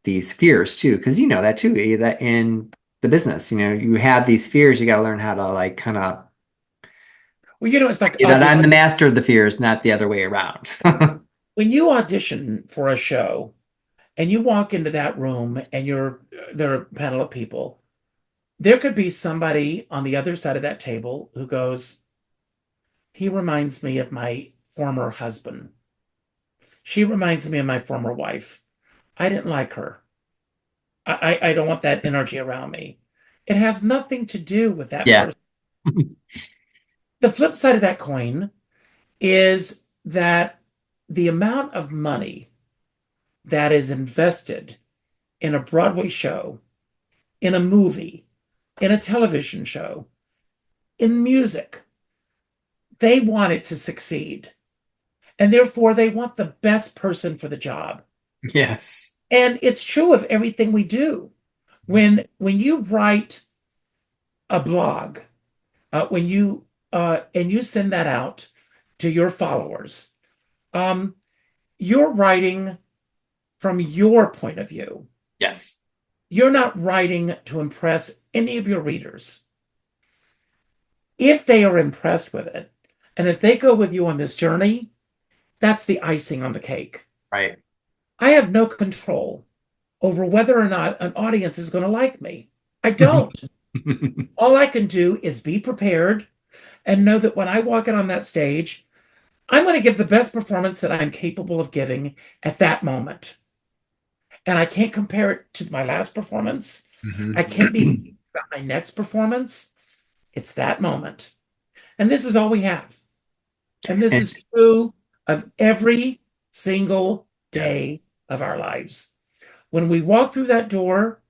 these fears too, because you know that too, that in the business, you have these fears, you got to learn how to like kind of, Well, it's like that I'm the master of the fears, not the other way around. when you audition for a show and you walk into that room and there are a panel of people, there could be somebody on the other side of that table who goes, he reminds me of my former husband. She reminds me of my former wife. I didn't like her. I don't want that energy around me. It has nothing to do with that Yeah. person. The flip side of that coin is that the amount of money that is invested in a Broadway show, in a movie, in a television show, in music, they want it to succeed. And therefore, they want the best person for the job. Yes. And it's true of everything we do. When you write a blog, when you and you send that out to your followers, um, you're writing from your point of view. Yes. You're not writing to impress any of your readers. If they are impressed with it, and if they go with you on this journey, that's the icing on the cake. Right. I have no control over whether or not an audience is going to like me. I don't. All I can do is be prepared and know that when I walk out on that stage, I'm going to give the best performance that I'm capable of giving at that moment. And I can't compare it to my last performance. I can't be Mhm. about my next performance. It's that moment. And this is all we have. And this And is true of every single yes. day of our lives. When we walk through that door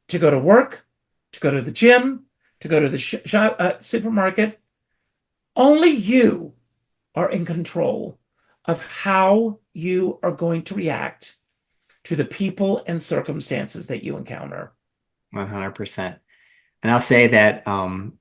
to go to work, to go to the gym, to go to the supermarket, only you are in control of how you are going to react to the people and circumstances that you encounter. 100%. And I'll say that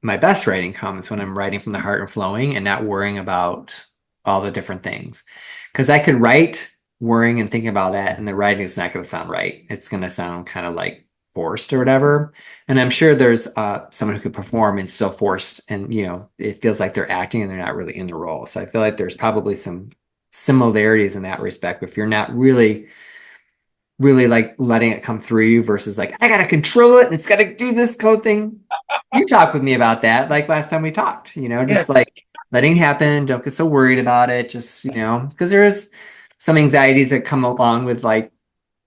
my best writing comes when I'm writing from the heart and flowing and not worrying about all the different things. Because I could write worrying and thinking about that, and the writing is not going to sound right. It's going to sound kind of like forced or whatever. And I'm sure there's someone who could perform and still forced, and it feels like they're acting and they're not really in the role. So I feel like there's probably some similarities in that respect. If you're not really like letting it come through you versus like I gotta control it and it's gotta do this code thing. You talked with me about that like last time we talked, just Yes. like letting it happen, don't get so worried about it, just because there is some anxieties that come along with like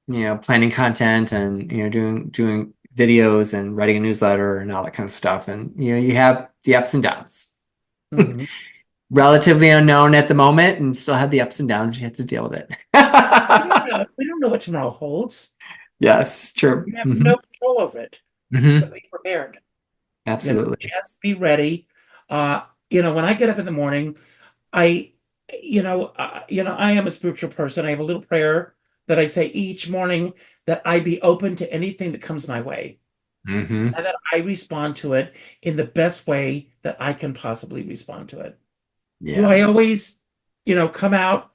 planning content and doing videos and writing a newsletter and all that kind of stuff, and you have the ups and downs. Mhm. Relatively unknown at the moment and still have the ups and downs, you have to deal with it. We don't know. We don't know what tomorrow holds. Yes, true. We have no control over it, but Hmm. be prepared. Absolutely. Just be ready. When I get up in the morning, I, I am a spiritual person. I have a little prayer that I say each morning that I be open to anything that comes my way Hmm. and that I respond to it in the best way that I can possibly respond to it. Do I Yes. always, come out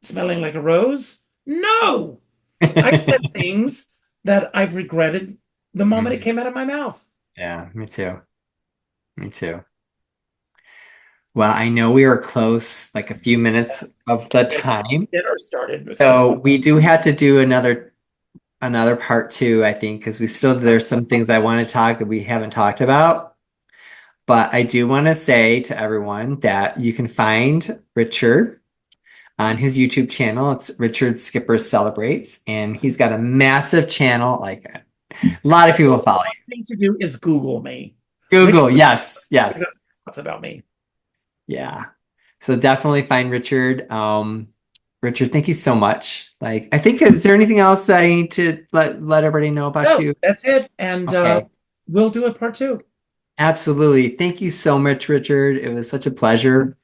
smelling like a rose? No. I've said things that I've regretted the moment it Mhm. came out of my mouth. Yeah, me too. Me too. Well, I know we are close, like a few minutes of the time. Dinner started because So we do have to do another part two, I think, because there's some things I want to talk that we haven't talked about. But I do want to say to everyone that you can find Richard on his YouTube channel. It's Richard Skipper Celebrates, and he's got a massive channel. Like a lot of the people only follow you. thing to do is Google me. Richard, Google, yes, yes. what's about me? Yeah. So definitely find Richard. Richard, thank you so much. Like, I think, is there anything else that I need to let everybody know about No, you? that's it. And Okay. we'll do a part two. Absolutely. Thank you so much, Richard. It was such a pleasure.